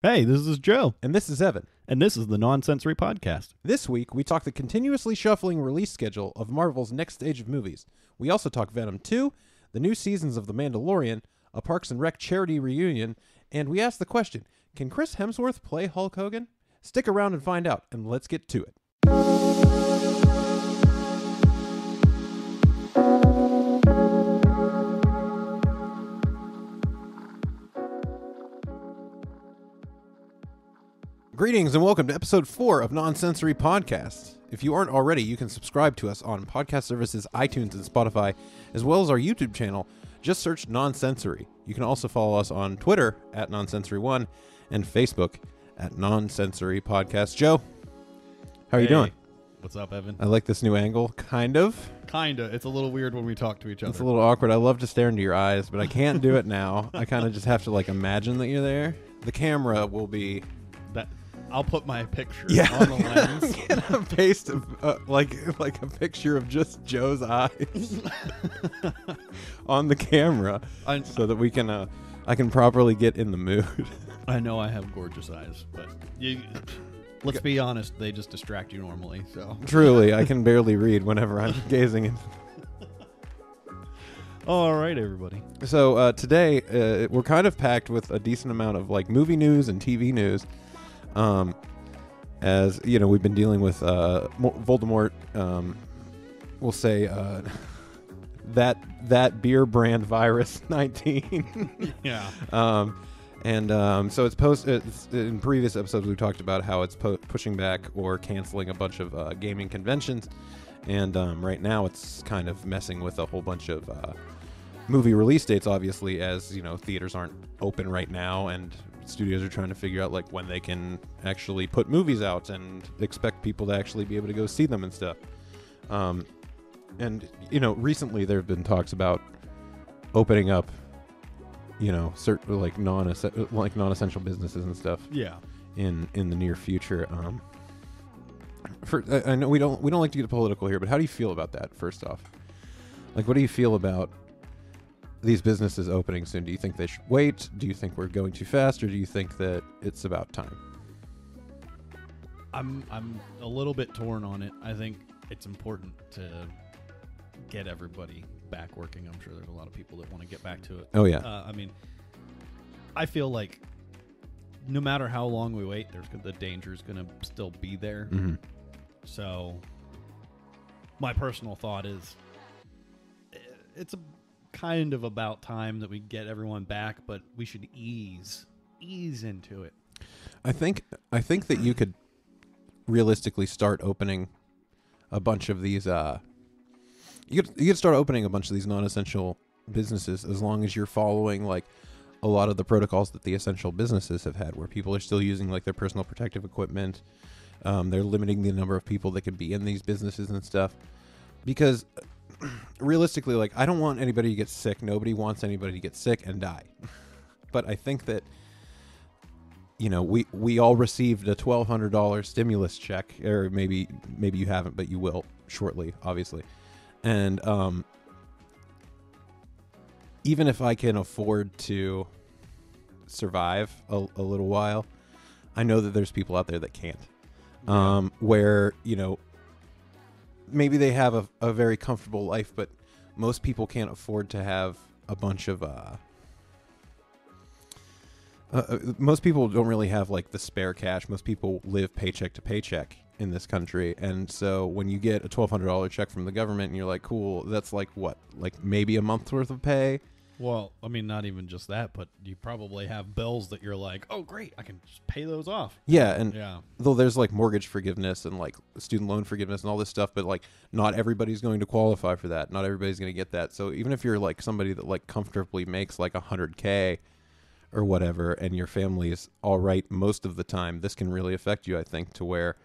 Hey, this is Joe. And this is Evan. And this is the Nonsensory podcast. This week, we talk the continuously shuffling release schedule of Marvel's next stage of movies. We also talk Venom 2, the new seasons of The Mandalorian, a Parks and Rec charity reunion, and we ask the question, can Chris Hemsworth play Hulk Hogan? Stick around and find out, and let's get to it. Greetings and welcome to episode 4 of Nonsensory Podcast. If you aren't already, you can subscribe to us on podcast services iTunes and Spotify, as well as our YouTube channel. Just search Nonsensory. You can also follow us on Twitter at Nonsensory1 and Facebook at Nonsensory Podcast. Joe, how are you doing? What's up, Evan? I like this new angle, kind of. Kinda. It's a little weird when we talk to each other. It's a little awkward. I love to stare into your eyes, but I can't do it now. I kind of just have to imagine that you're there. The camera will be... that. I'll put my picture on the lens. Can I paste like a picture of just Joe's eyes on the camera so that we can I can properly get in the mood. I know I have gorgeous eyes, but let's be honest, they just distract you normally. So truly, I can barely read whenever I'm gazing into. All right, everybody. So today we're kind of packed with a decent amount of movie news and TV news. As you know, we've been dealing with Voldemort. We'll say that beer brand virus 19. Yeah. So it's in previous episodes we've talked about how it's pushing back or canceling a bunch of gaming conventions, and right now it's kind of messing with a whole bunch of movie release dates. Obviously, as you know, theaters aren't open right now, and studios are trying to figure out when they can actually put movies out and expect people to actually be able to go see them and stuff. And you know, recently there have been talks about opening up, certain non-essential businesses and stuff. Yeah. In the near future. I know we don't like to get political here, but how do you feel about that? First off, what do you feel about these businesses opening soon? Do you think they should wait? Do you think we're going too fast, or do you think that it's about time? I'm a little bit torn on it. I think it's important to get everybody back working. I'm sure there's a lot of people that want to get back to it. Oh yeah. I feel like no matter how long we wait, the danger is going to still be there. Mm-hmm. So my personal thought is it's kind of about time that we get everyone back, but we should ease into it. I think that you could realistically start opening a bunch of these you could start opening a bunch of these non-essential businesses as long as you're following a lot of the protocols that the essential businesses have had, where people are still using their personal protective equipment. They're limiting the number of people that can be in these businesses and stuff, because realistically, I don't want anybody to get sick. Nobody wants anybody to get sick and die. But I think that, we all received a $1,200 stimulus check, or maybe you haven't, but you will shortly, obviously. And even if I can afford to survive a little while, I know that there's people out there that can't. Where, maybe they have a very comfortable life, but most people can't afford to have a bunch of most people don't really have the spare cash. Most people live paycheck to paycheck in this country, and so when you get a $1,200 check from the government and you're cool, that's what, maybe a month's worth of pay. Well, not even just that, but you probably have bills that you're oh, great, I can just pay those off. Yeah, and though there's mortgage forgiveness and student loan forgiveness and all this stuff, but not everybody's going to qualify for that. Not everybody's going to get that. So even if you're somebody that comfortably makes $100K or whatever, and your family is all right most of the time, this can really affect you, I think, to where,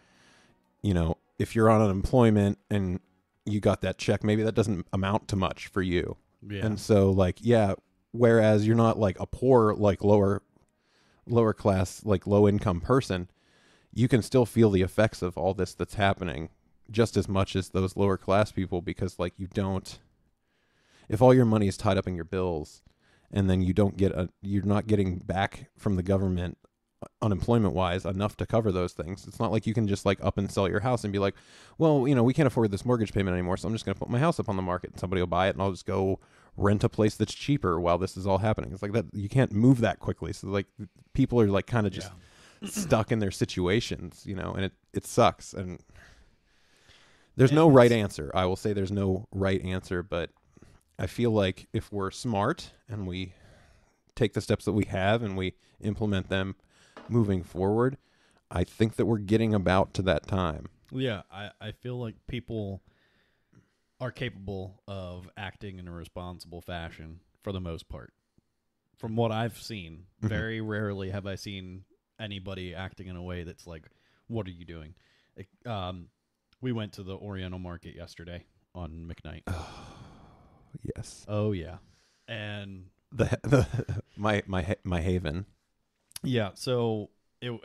if you're on unemployment and you got that check, maybe that doesn't amount to much for you. Yeah. And so whereas you're not a poor, lower class, low income person, you can still feel the effects of all this that's happening just as much as those lower class people, because if all your money is tied up in your bills and then you're not getting back from the government unemployment wise enough to cover those things. It's not like you can just like up and sell your house and be like, well, we can't afford this mortgage payment anymore, so I'm just going to put my house up on the market and somebody will buy it and I'll just go rent a place that's cheaper while this is all happening. It's like that. You can't move that quickly. So like people are like kind of just stuck in their situations, and it sucks. And there's no right answer. I will say there's no right answer, but I feel like if we're smart and we take the steps that we have and we implement them moving forward, I think that we're getting about to that time. Yeah, I feel like people are capable of acting in a responsible fashion for the most part. From what I've seen, very rarely have I seen anybody acting in a way that's like, what are you doing? We went to the Oriental Market yesterday on McKnight. Yes. Oh, yeah. And my haven. Yeah, so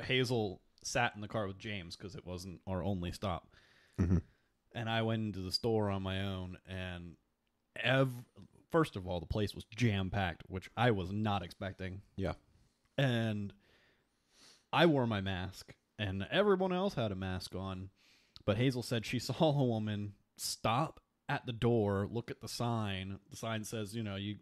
Hazel sat in the car with James because it wasn't our only stop. Mm-hmm. And I went into the store on my own, and first of all, the place was jam-packed, which I was not expecting. Yeah. And I wore my mask, and everyone else had a mask on. But Hazel said she saw a woman stop at the door, look at the sign. The sign says, you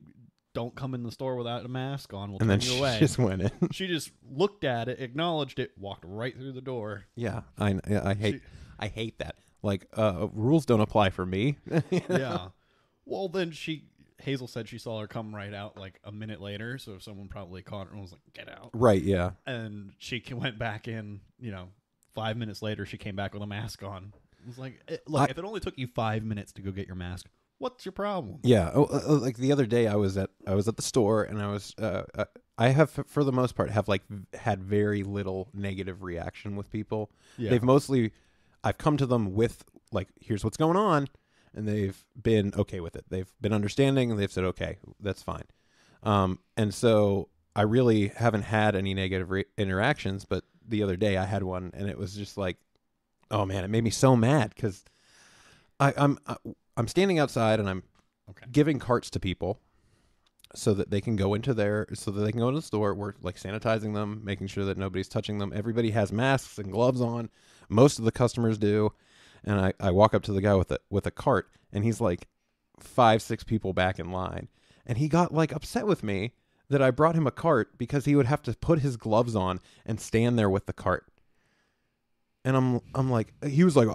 don't come in the store without a mask on. We'll turn you away. And then she just went in. She just looked at it, acknowledged it, walked right through the door. Yeah, I hate that. Like, rules don't apply for me. Yeah. Well, then Hazel said she saw her come right out like a minute later, so someone probably caught her and was like, get out. Right, yeah. And she went back in, 5 minutes later, she came back with a mask on. It was like, look, if it only took you 5 minutes to go get your mask, what's your problem? Yeah, like the other day I was at the store and I have for the most part had very little negative reaction with people. Yeah. I've come to them with like, here's what's going on, and they've been okay with it. They've been understanding and they've said, okay, that's fine. And so I really haven't had any negative interactions, but the other day I had one and it was just like, oh man, it made me so mad because I'm standing outside and I'm giving carts to people so that they can go into the store. We're like sanitizing them, making sure that nobody's touching them. Everybody has masks and gloves on. Most of the customers do. And I walk up to the guy with a cart and he's like 5-6 people back in line. And he got like upset with me that I brought him a cart because he would have to put his gloves on and stand there with the cart. And I'm like, he was like,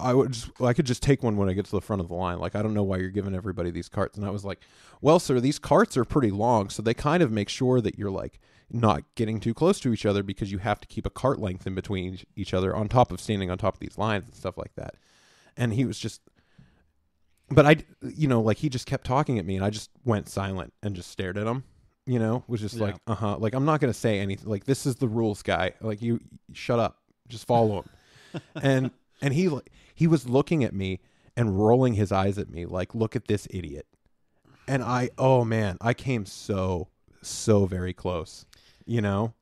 I could just take one when I get to the front of the line. Like, I don't know why you're giving everybody these carts. And I was like, well, sir, these carts are pretty long. So they kind of make sure that you're like not getting too close to each other because you have to keep a cart length in between each other on top of standing on top of these lines and stuff like that. And he was just, but like he just kept talking at me and I just went silent and just stared at him, was just like, like, I'm not going to say anything. Like, this is the rules, guy. Like, you shut up, just follow him. and he was looking at me and rolling his eyes at me like, look at this idiot. And I came so very close, and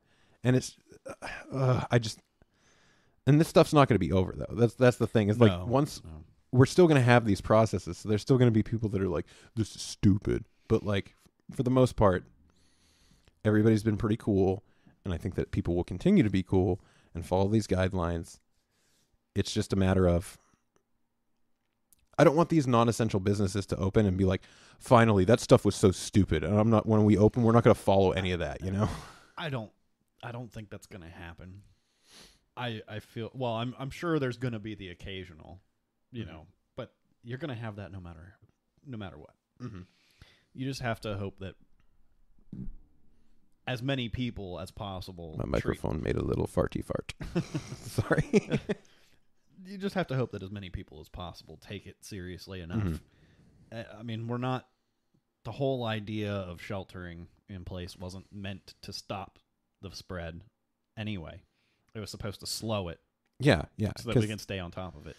it's and this stuff's not going to be over though. That's the thing. It's like we're still going to have these processes. So there's still going to be people that are like, this is stupid. But like, for the most part, everybody's been pretty cool. And I think that people will continue to be cool and follow these guidelines. It's just a matter of, I don't want these non-essential businesses to open and be like, finally, that stuff was so stupid. And when we open, we're not going to follow any of that, I don't think that's going to happen. I feel, well, I'm sure there's going to be the occasional, but you're going to have that no matter what. Mm-hmm. You just have to hope that as many people as possible. My microphone made a little farty fart. Sorry. You just have to hope that as many people as possible take it seriously enough. Mm-hmm. I mean, the whole idea of sheltering in place wasn't meant to stop the spread anyway. It was supposed to slow it. Yeah. So that we can stay on top of it.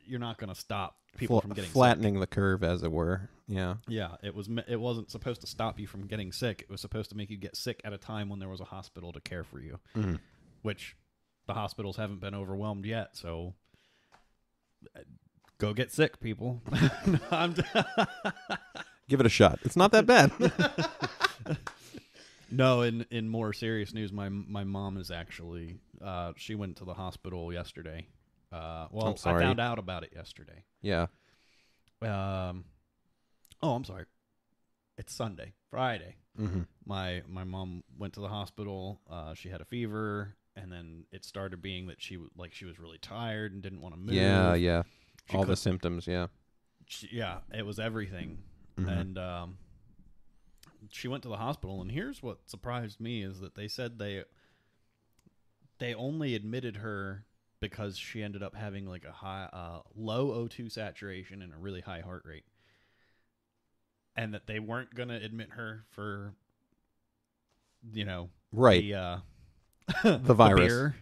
You're not going to stop people from getting flattening sick. The curve, as it were. Yeah. Yeah, it wasn't supposed to stop you from getting sick. It was supposed to make you get sick at a time when there was a hospital to care for you, mm-hmm. which the hospitals haven't been overwhelmed yet. So go get sick, people. Give it a shot. It's not that bad. No, in more serious news, my mom is actually she went to the hospital yesterday. Well, I'm sorry. I found out about it yesterday. Yeah. Oh, I'm sorry. It's Friday. Mm-hmm. My mom went to the hospital. She had a fever, and then it started being that she was really tired and didn't want to move. Yeah. All the symptoms, yeah. Yeah, it was everything. Mm-hmm. And she went to the hospital, and here's what surprised me is that they said they only admitted her because she ended up having like a low O2 saturation and a really high heart rate. And that they weren't going to admit her for, right. The virus. beer.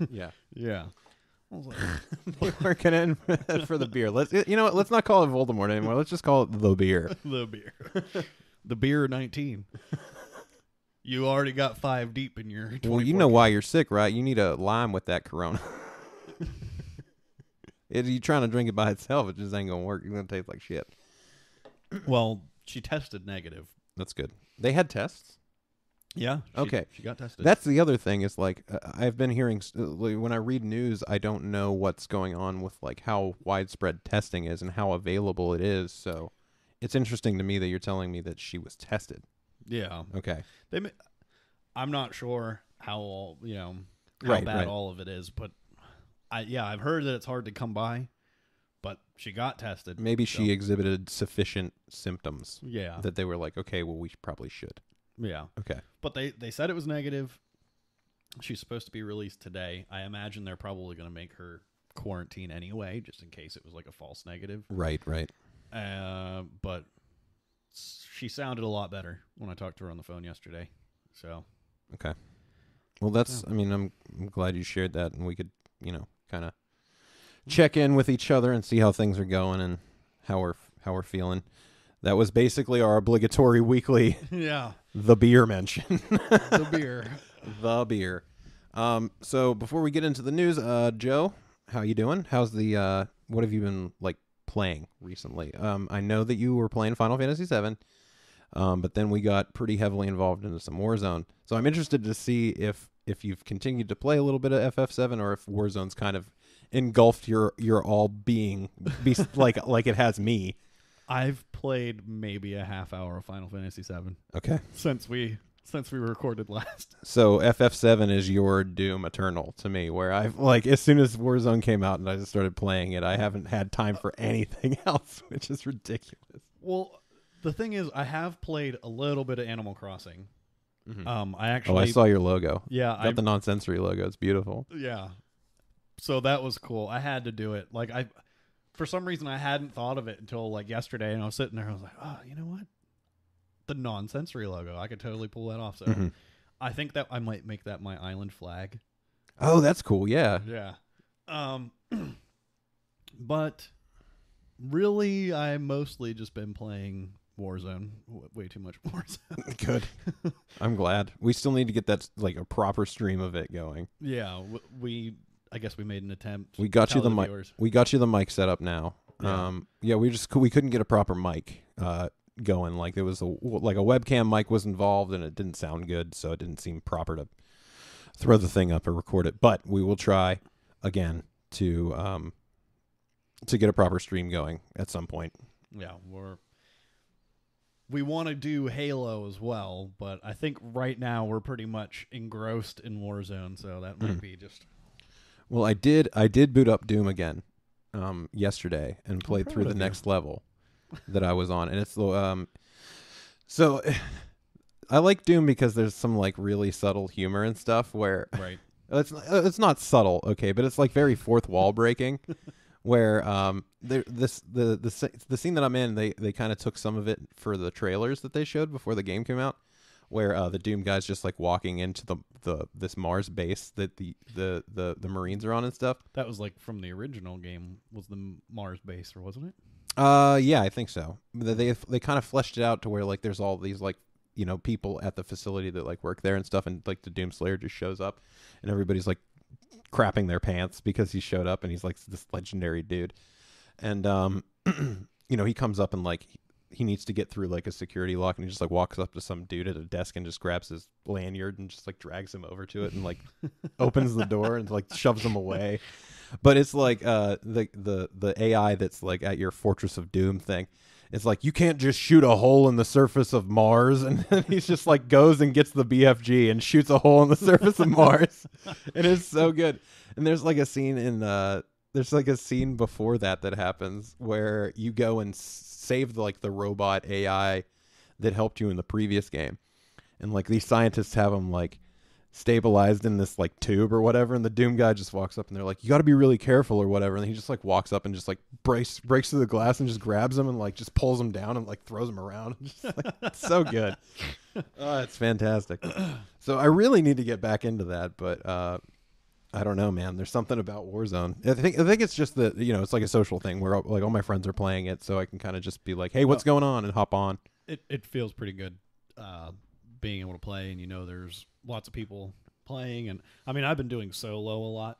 Yeah. Yeah. I was like, They weren't going to for the beer. Let's not call it Voldemort anymore. Let's just call it the beer. The beer. The beer 19. You already got 5 deep in your 24. Well, you know why you're sick, right? You need a lime with that Corona. You're trying to drink it by itself. It just ain't going to work. You're going to taste like shit. Well, she tested negative. That's good. They had tests? Yeah. Okay. She got tested. That's the other thing is like I've been hearing when I read news, I don't know what's going on with like how widespread testing is and how available it is. So it's interesting to me that you're telling me that she was tested. Yeah. Okay. I'm not sure how Right, bad right. all of it is, but I've heard that it's hard to come by. But she got tested. Maybe she exhibited sufficient symptoms. Yeah. That they were like, okay, well, we probably should. Yeah. Okay. But they said it was negative. She's supposed to be released today. I imagine they're probably going to make her quarantine anyway, just in case it was like a false negative. Right. But she sounded a lot better when I talked to her on the phone yesterday. So. Okay. Well, that's. I mean, I'm glad you shared that, and we could, kind of check in with each other and see how things are going and how we're feeling. That was basically our obligatory weekly the beer mention. The beer. The beer. So before we get into the news, Joe, how you doing? How's the what have you been like playing recently? I know that you were playing Final Fantasy VII, but then we got pretty heavily involved into some Warzone. So I'm interested to see if you've continued to play a little bit of FF7 or if Warzone's kind of engulfed your all being like it has me. I've played maybe a half hour of Final Fantasy VII. Okay. Since we recorded last. So FF7 is your Doom Eternal to me, where I've like as soon as Warzone came out and I just started playing it, I haven't had time for anything else, which is ridiculous. Well, the thing is, I have played a little bit of Animal Crossing. Mm-hmm. I saw your logo. Yeah, got the Nonsensory logo. It's beautiful. Yeah. So that was cool. I had to do it. Like for some reason, I hadn't thought of it until like yesterday, and I was sitting there. I was like, oh, you know what? The Nonsensory logo. I could totally pull that off. So I think that I might make that my island flag. Oh, that's cool. Yeah. Yeah. But really, I mostly just been playing Warzone. Way too much Warzone. Good. I'm glad. We still need to get that like a proper stream of it going. Yeah. I guess we made an attempt. We got you the mic. We got you the mic set up now. Yeah. We couldn't get a proper mic going. Like there was a webcam mic was involved and it didn't sound good, so it didn't seem proper to throw the thing up and record it. But we will try again to get a proper stream going at some point. Yeah, we want to do Halo as well, but I think right now we're pretty much engrossed in Warzone, so that might be just. Well, I did boot up Doom again yesterday and played through the next level that I was on, and it's so I like Doom because there's some like really subtle humor and stuff where right. It's not subtle, okay, but it's like very fourth wall breaking. Where the scene that I'm in, they kind of took some of it for the trailers that they showed before the game came out. Where the Doom guy's just like walking into this Mars base that the Marines are on and stuff. That was like from the original game, was the Mars base, or wasn't it? Yeah, I think so. They kind of fleshed it out to where like there's all these like people at the facility that like work there and stuff, and like the Doomslayer just shows up, and everybody's like crapping their pants because he showed up, and he's like this legendary dude, and he comes up and like he needs to get through like a security lock, and he just like walks up to some dude at a desk and just grabs his lanyard and just like drags him over to it and like opens the door and like shoves him away. But it's like the AI that's like at your Fortress of Doom thing. It's like, you can't just shoot a hole in the surface of Mars. And then he's just like goes and gets the BFG and shoots a hole in the surface of Mars. And it's so good. And there's like a scene before that happens where you go and save like the robot AI that helped you in the previous game. And like these scientists have him like stabilized in this like tube or whatever, and the Doom guy just walks up and they're like, you got to be really careful or whatever, and he just like walks up and just like breaks through the glass and just grabs him and like just pulls him down and like throws him around. Just, like, it's so good. Oh, it's fantastic. So I really need to get back into that, but I don't know, man. There's something about Warzone. I think it's just that, you know, it's like a social thing where like all my friends are playing it, so I can kind of just be like, hey, what's going on, and hop on. It feels pretty good being able to play, and you know there's lots of people playing, and I mean I've been doing solo a lot,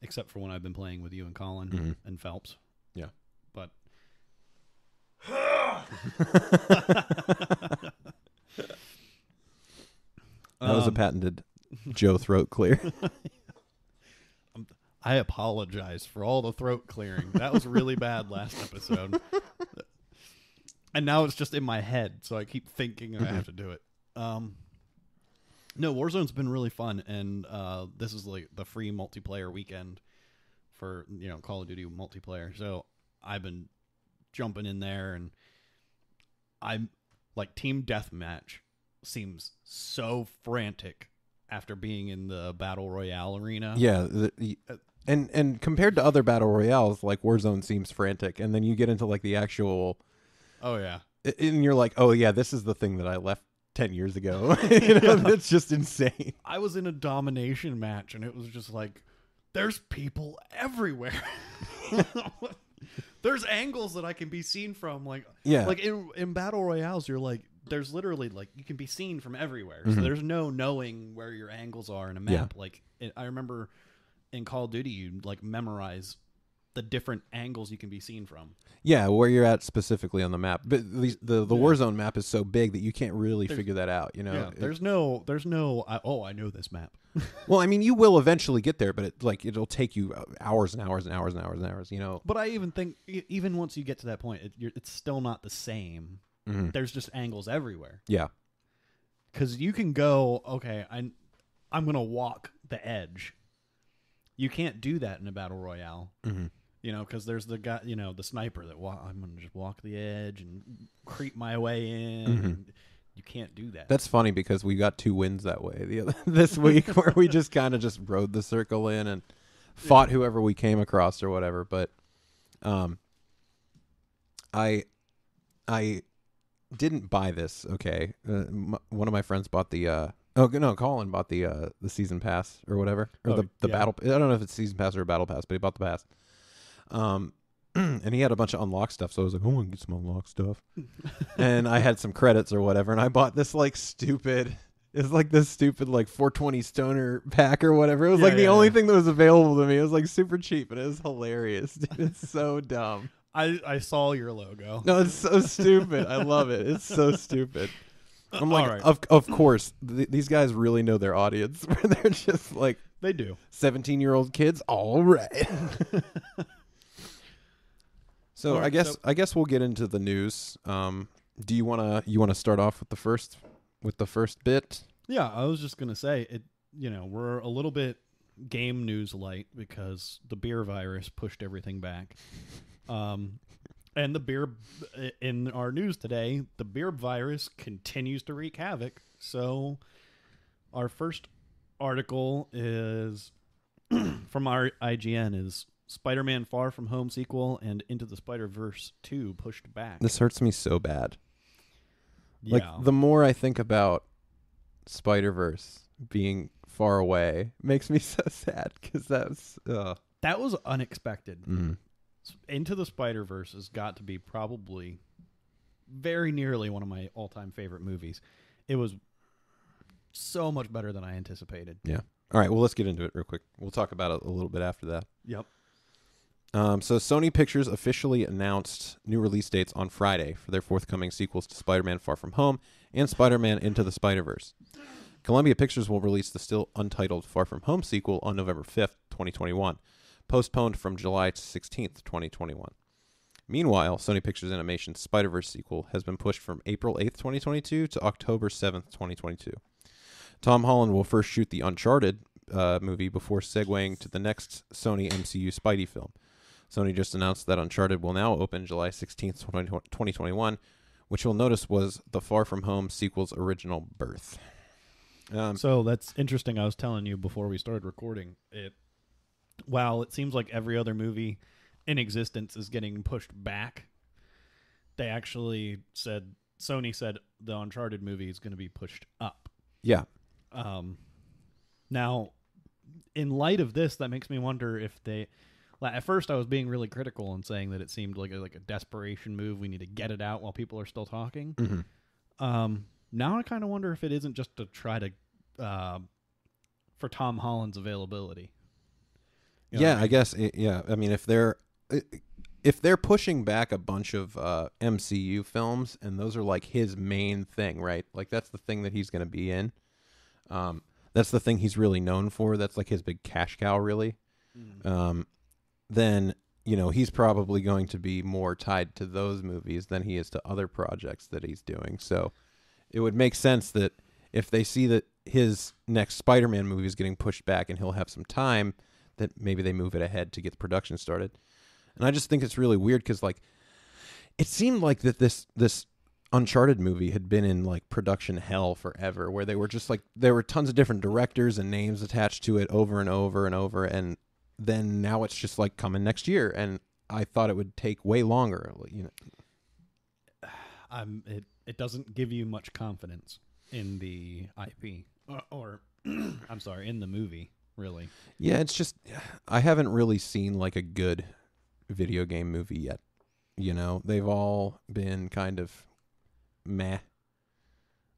except for when I've been playing with you and Colin and Phelps. Yeah, but that was a patented Joe throat clear. I apologize for all the throat clearing. That was really bad last episode. And now it's just in my head, so I keep thinking I have to do it. No, Warzone's been really fun, and this is like the free multiplayer weekend for, you know, Call of Duty multiplayer. So I've been jumping in there, and I'm like, Team Deathmatch seems so frantic after being in the Battle Royale arena. Yeah, and compared to other Battle Royales, like Warzone seems frantic, and then you get into like the actual... Oh, yeah. And you're like, oh, yeah, this is the thing that I left 10 years ago. You know, that's just insane. I was in a domination match, and it was just like, there's people everywhere. There's angles that I can be seen from. Like, yeah. Like in Battle Royales, you're like, there's literally, like, you can be seen from everywhere. So there's no knowing where your angles are in a map. Yeah. Like, I remember in Call of Duty, you like memorize the different angles you can be seen from. Yeah, where you're at specifically on the map. But the Warzone map is so big that you can't really figure that out, you know? Yeah, there's no I know this map. Well, I mean, you will eventually get there, but it'll take you hours and hours and hours and hours and hours, you know? But I even think, even once you get to that point, it's still not the same. There's just angles everywhere. Yeah. Because you can go, okay, I'm going to walk the edge. You can't do that in a Battle Royale. You know, because there's the guy, you know, the sniper that I'm going to just walk the edge and creep my way in. And you can't do that. That's funny because we got 2 wins that way this week where we just kind of just rode the circle in and fought whoever we came across or whatever. But I didn't buy this, okay? One of my friends bought the... Colin bought the season pass or whatever. Or the battle... I don't know if it's season pass or a battle pass, but he bought the pass. And he had a bunch of unlocked stuff, so I was like, I want to get some unlocked stuff. And I had some credits or whatever, and I bought this like stupid 420 stoner pack or whatever. It was the only thing that was available to me. It was like super cheap, and it was hilarious. Dude, it's so dumb. I saw your logo. No, it's so stupid. I love it. It's so stupid. I'm like, right. of course, these guys really know their audience. They're just like, they do. 17-year-old kids. All right. So right, I guess we'll get into the news. Do you wanna start off with the first bit? Yeah, I was just gonna say it. You know, we're a little bit game news light because the beer virus pushed everything back. And the beer in our news today, the beer virus continues to wreak havoc. So our first article is from our IGN is Spider-Man Far From Home sequel and Into the Spider-Verse 2 pushed back. This hurts me so bad. Yeah. Like, the more I think about Spider-Verse being far away, makes me so sad because that was unexpected. Mm-hmm. Into the Spider-Verse has got to be probably very nearly one of my all-time favorite movies. It was so much better than I anticipated. Yeah. All right, well, let's get into it real quick. We'll talk about it a little bit after that. Yep. So Sony Pictures officially announced new release dates on Friday for their forthcoming sequels to Spider-Man Far From Home and Spider-Man Into the Spider-Verse. Columbia Pictures will release the still untitled Far From Home sequel on November 5th, 2021, postponed from July 16th, 2021. Meanwhile, Sony Pictures Animation's Spider-Verse sequel has been pushed from April 8th, 2022 to October 7th, 2022. Tom Holland will first shoot the Uncharted movie before segueing to the next Sony MCU Spidey film. Sony just announced that Uncharted will now open July 16th, 2021, which you'll notice was the Far From Home sequel's original birth. So that's interesting. I was telling you before we started recording, while it seems like every other movie in existence is getting pushed back, they actually said, Sony said the Uncharted movie is going to be pushed up. Yeah. Now, in light of this, that makes me wonder if they... At first, I was being really critical and saying that it seemed like a desperation move. We need to get it out while people are still talking. Mm-hmm. Now I kind of wonder if it isn't just to try to... for Tom Holland's availability. You know Yeah, what I mean? I guess. Yeah, I mean, if they're pushing back a bunch of MCU films, and those are like his main thing, right? Like that's the thing that he's going to be in. That's the thing he's really known for. That's like his big cash cow, really. Then he's probably going to be more tied to those movies than he is to other projects that he's doing. So it would make sense that if they see that his next Spider-Man movie is getting pushed back and he'll have some time, that maybe they move it ahead to get the production started. And I just think it's really weird because, like, it seemed like that this Uncharted movie had been in, like, production hell forever, where they were just, like, there were tons of different directors and names attached to it over and over and over, and then now it's just, like, coming next year, and I thought it would take way longer, It doesn't give you much confidence in the IP, or I'm sorry, in the movie, really. Yeah, it's just, I haven't really seen, like, a good video game movie yet. They've all been kind of meh.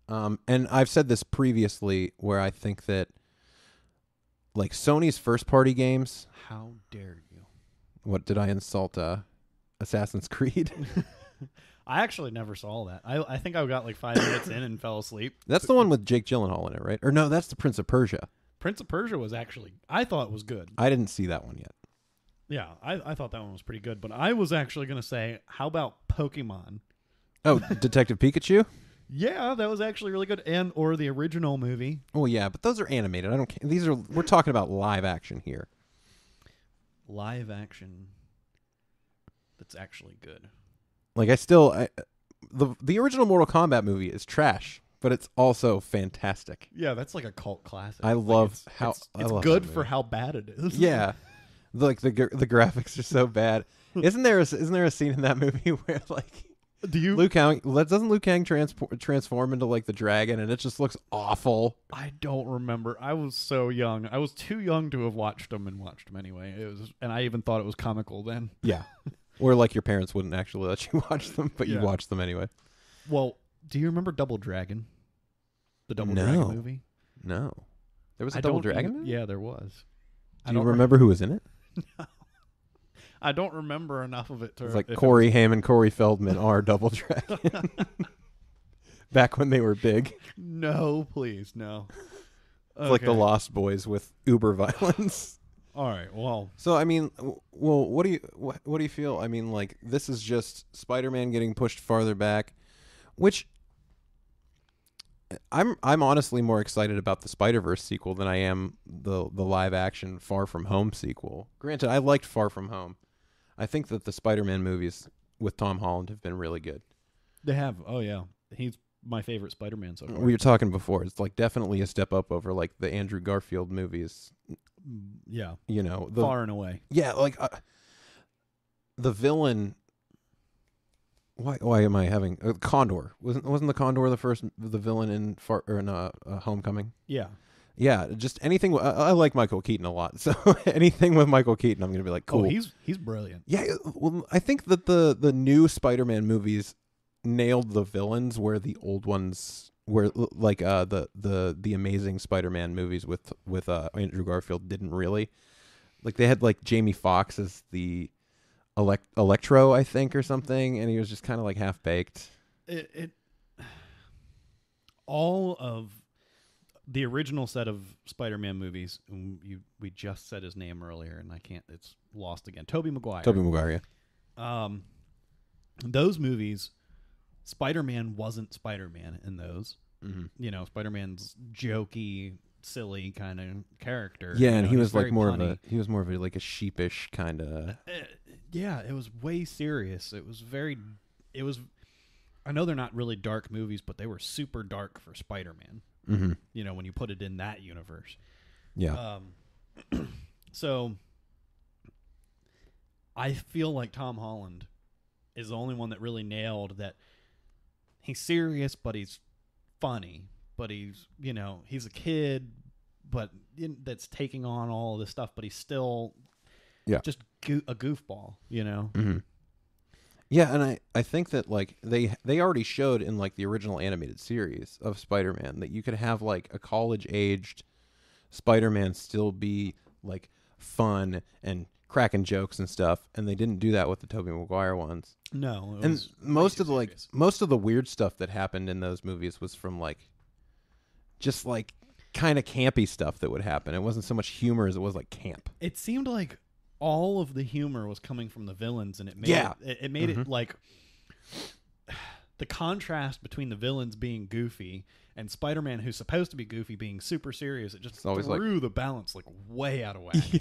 And I've said this previously, where I think that, like, Sony's first-party games... How dare you? What, did I insult Assassin's Creed? I actually never saw that. I think I got like 5 minutes in and fell asleep. That's the one with Jake Gyllenhaal in it, right? Or no, that's the Prince of Persia. Prince of Persia was actually... I thought it was good. I didn't see that one yet. Yeah, I thought that one was pretty good. But I was actually going to say, how about Pokemon? Oh, Detective Pikachu? Yeah, that was actually really good. Or the original movie. Oh, yeah, but those are animated. I don't care. We're talking about live action here. Live action that's actually good. Like, the original Mortal Kombat movie is trash, but it's also fantastic. Yeah, that's like a cult classic. I love it's good for how bad it is. Yeah, like the graphics are so bad. Isn't there a scene in that movie where, like, Liu Kang transform into, like, the dragon, and it just looks awful? I don't remember. I was so young. I was too young to have watched them anyway. And I even thought it was comical then. Yeah. Or, like, your parents wouldn't actually let you watch them, but you watched them anyway. Well, do you remember Double Dragon? The Double Dragon movie? No. There was a Double Dragon movie? Yeah, there was. Do you remember who was in it? No. I don't remember enough of it to... It's like Corey Haim and Corey Feldman are Double Dragon. Back when they were big. No, please, no. It's like the Lost Boys with uber violence. All right, well... So, I mean, what do you feel? I mean, like, this is just Spider-Man getting pushed farther back, which I'm honestly more excited about the Spider-Verse sequel than I am the live-action Far From Home sequel. Granted, I liked Far From Home. I think that the Spider-Man movies with Tom Holland have been really good. They have. Oh, yeah. He's my favorite Spider-Man so far. We were talking before. It's, like, definitely a step up over, like, the Andrew Garfield movies. Yeah. Far and away. Yeah, like, the villain... Why am I having... Condor. Wasn't the Condor the villain in Homecoming? Yeah. Yeah, just anything... I like Michael Keaton a lot, so anything with Michael Keaton, I'm going to be like, cool. Oh, he's brilliant. Yeah, well, I think that the new Spider-Man movies nailed the villains where the old ones... Where, like, the Amazing Spider-Man movies with Andrew Garfield didn't really. Like, they had, like, Jamie Foxx as the Electro, I think, or something, and he was just kind of like half baked. All of the original set of Spider-Man movies, we just said his name earlier, and it's lost again. Tobey Maguire. Tobey Maguire, yeah. Those movies, Spider-Man wasn't Spider-Man in those. Mm-hmm. Spider-Man's jokey, silly kind of character. Yeah, and he was like more punny. of a like a sheepish kind of. Yeah, it was way serious. It was I know they're not really dark movies, but they were super dark for Spider-Man. Mm-hmm. When you put it in that universe. Yeah. So I feel like Tom Holland is the only one that really nailed that. He's serious, but he's funny. But he's a kid, but that's taking on all of this stuff. But he's still, just a goofball. Mm-hmm. Yeah, and I think that like they already showed in like the original animated series of Spider-Man that you could have like a college-aged Spider-Man still be like fun and cracking jokes and stuff, and they didn't do that with the Tobey Maguire ones. No, and most of the weird stuff that happened in those movies was from like just like kind of campy stuff that would happen. It wasn't so much humor as it was like camp. It seemed like all of the humor was coming from the villains, and it made it made it like the contrast between the villains being goofy and Spider-Man, who's supposed to be goofy, being super serious. It just threw the balance like way out of whack. Yeah.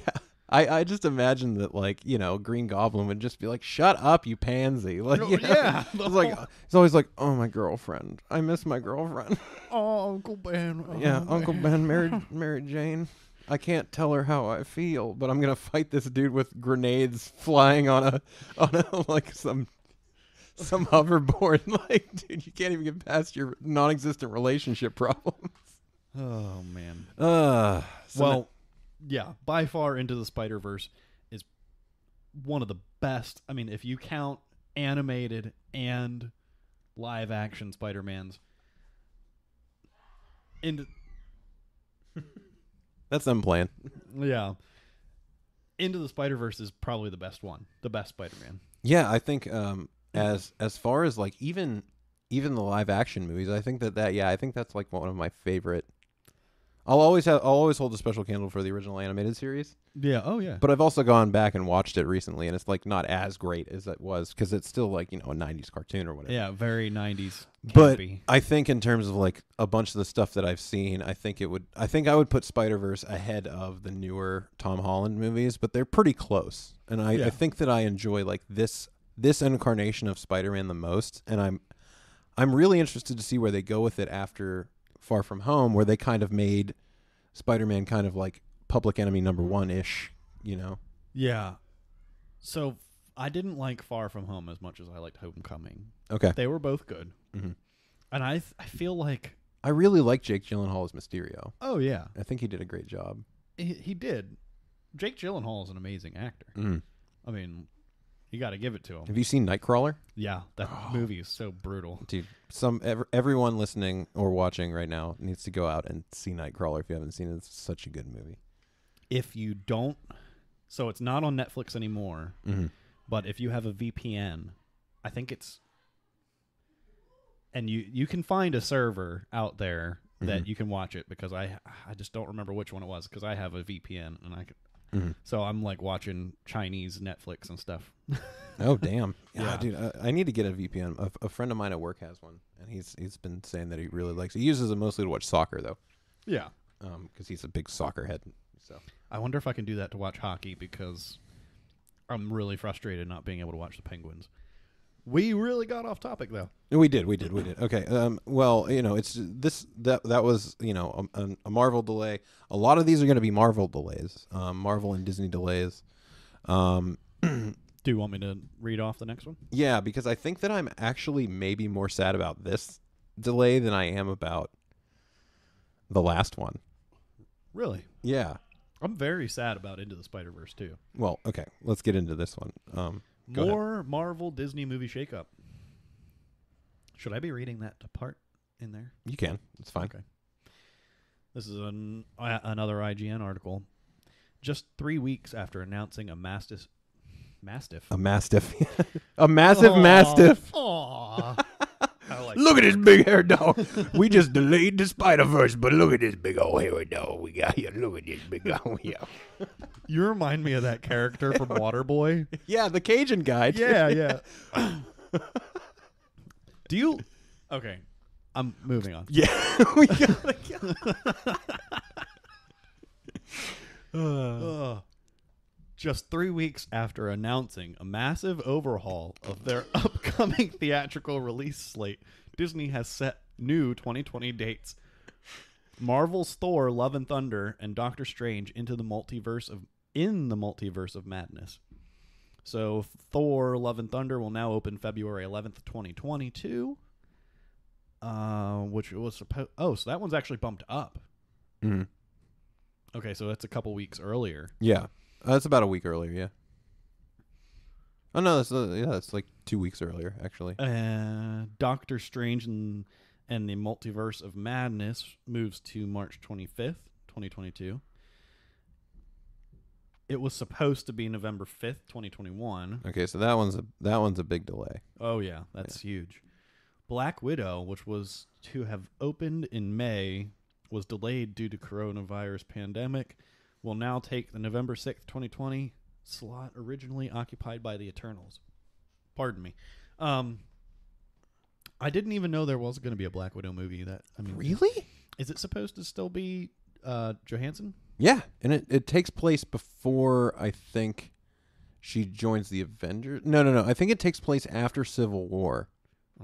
I just imagine that like Green Goblin would just be like, "Shut up, you pansy!" Like yeah, it's always like, "Oh, my girlfriend, I miss my girlfriend." Oh, Uncle Ben. Oh, yeah, Uncle Ben married Jane. I can't tell her how I feel, but I'm gonna fight this dude with grenades flying on a like some hoverboard. Like, dude, you can't even get past your non-existent relationship problems. Oh man. Yeah, by far Into the Spider-Verse is one of the best. I mean, if you count animated and live action Spider-Mans. That's them playing. Yeah. Into the Spider-Verse is probably the best one. The best Spider-Man. Yeah, I think as far as like even the live action movies, I think I think that's like one of my favorite. I'll always hold a special candle for the original animated series. Yeah, oh yeah. But I've also gone back and watched it recently, and it's like not as great as it was because it's still like a 90s cartoon or whatever. Yeah, very 90s. But campy. I think in terms of like a bunch of the stuff that I've seen, I think I would put Spider-Verse ahead of the newer Tom Holland movies, but they're pretty close. And I think that I enjoy like this incarnation of Spider-Man the most, and I'm really interested to see where they go with it after Far From Home, where they kind of made Spider-Man kind of like Public Enemy #1-ish, Yeah. So I didn't like Far From Home as much as I liked Homecoming. Okay. They were both good. Mm-hmm. And I feel like... I really like Jake Gyllenhaal as Mysterio. Oh, yeah. I think he did a great job. He did. Jake Gyllenhaal is an amazing actor. Mm. I mean, you got to give it to him. Have you seen Nightcrawler? Yeah, that movie is so brutal. Dude, everyone listening or watching right now needs to go out and see Nightcrawler if you haven't seen it. It's such a good movie. If you don't... So it's not on Netflix anymore, mm-hmm. but if you have a VPN, I think it's... And you can find a server out there that mm-hmm. you can watch it, because I just don't remember which one it was, because I have a VPN, and I can... Mm-hmm. So I'm like watching Chinese Netflix and stuff. Oh damn! Yeah, dude, I need to get a VPN. A friend of mine at work has one, and he's been saying that he really likes it. He uses it mostly to watch soccer though. Yeah, because he's a big soccer head. So I wonder if I can do that to watch hockey, because I'm really frustrated not being able to watch the Penguins. We really got off topic though. We did. Okay. Well, it's that was a Marvel delay. A lot of these are going to be Marvel delays. Marvel and Disney delays. Do you want me to read off the next one? Yeah, because I think that I'm actually maybe more sad about this delay than I am about the last one. Really? Yeah. I'm very sad about Into the Spider-Verse too. Well, okay. Let's get into this one. More Marvel Disney movie shakeup. Should I be reading that part in there? You can. It's fine. Okay. This is another IGN article. Just 3 weeks after announcing a Mastiff. A mastiff. A massive mastiff. Aww. Look at this big haired dog. We just delayed the Spider-Verse, but look at this big old hairy dog we got here. Look at this big old You remind me of that character from Waterboy. Yeah, the Cajun guy. Yeah. Do you... Okay. I'm moving on. Yeah. We gotta go. Just 3 weeks after announcing a massive overhaul of their upcoming theatrical release slate, Disney has set new 2020 dates. Marvel's Thor: Love and Thunder and Doctor Strange in the multiverse of madness. So Thor: Love and Thunder will now open February 11th, 2022. Which was supposed... Oh, so that one's actually bumped up. Mm-hmm. Okay, so that's a couple weeks earlier. Yeah. That's about a week earlier, yeah. Oh, no, that's like 2 weeks earlier, actually. Doctor Strange and the Multiverse of Madness moves to March 25th, 2022. It was supposed to be November 5th, 2021. Okay, so that one's a big delay. Oh, yeah, that's huge. Black Widow, which was to have opened in May, was delayed due to coronavirus pandemic, will now take the November 6th, 2020 slot originally occupied by the Eternals. Pardon me. I didn't even know there was going to be a Black Widow movie. Really? Is it supposed to still be Johansson? Yeah, and it takes place before, I think, she joins the Avengers. No. I think it takes place after Civil War.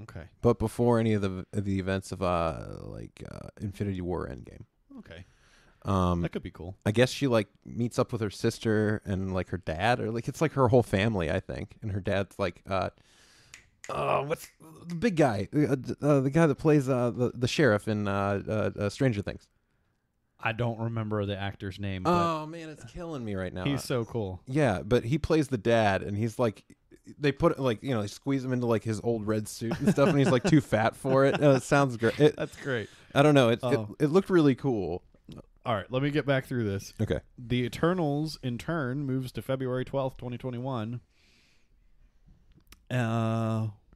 Okay. But before any of the events of Infinity War Endgame. Okay. That could be cool. I guess she like meets up with her sister and like her dad, or like it's like her whole family, I think. And her dad's like what's the big guy? The guy that plays the sheriff in Stranger Things. I don't remember the actor's name. Oh man, it's killing me right now. He's so cool. Yeah, but he plays the dad, and he's like, they put like, they squeeze him into like his old red suit and stuff, and he's like too fat for it. It sounds great. That's great. I don't know. It looked really cool. All right, let me get back through this. Okay. The Eternals, in turn, moves to February 12th, 2021,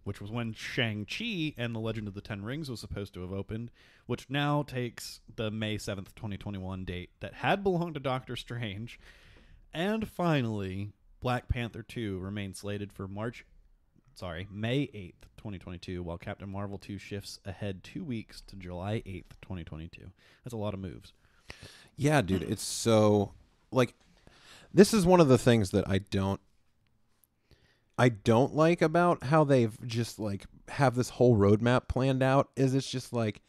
which was when Shang-Chi and the Legend of the Ten Rings was supposed to have opened, which now takes the May 7th, 2021 date that had belonged to Doctor Strange. And finally, Black Panther 2 remains slated for May 8th, 2022, while Captain Marvel 2 shifts ahead 2 weeks to July 8th, 2022. That's a lot of moves. Yeah, dude, it's so like this is one of the things that I don't like about how they've just like have this whole roadmap planned out. Is it's just like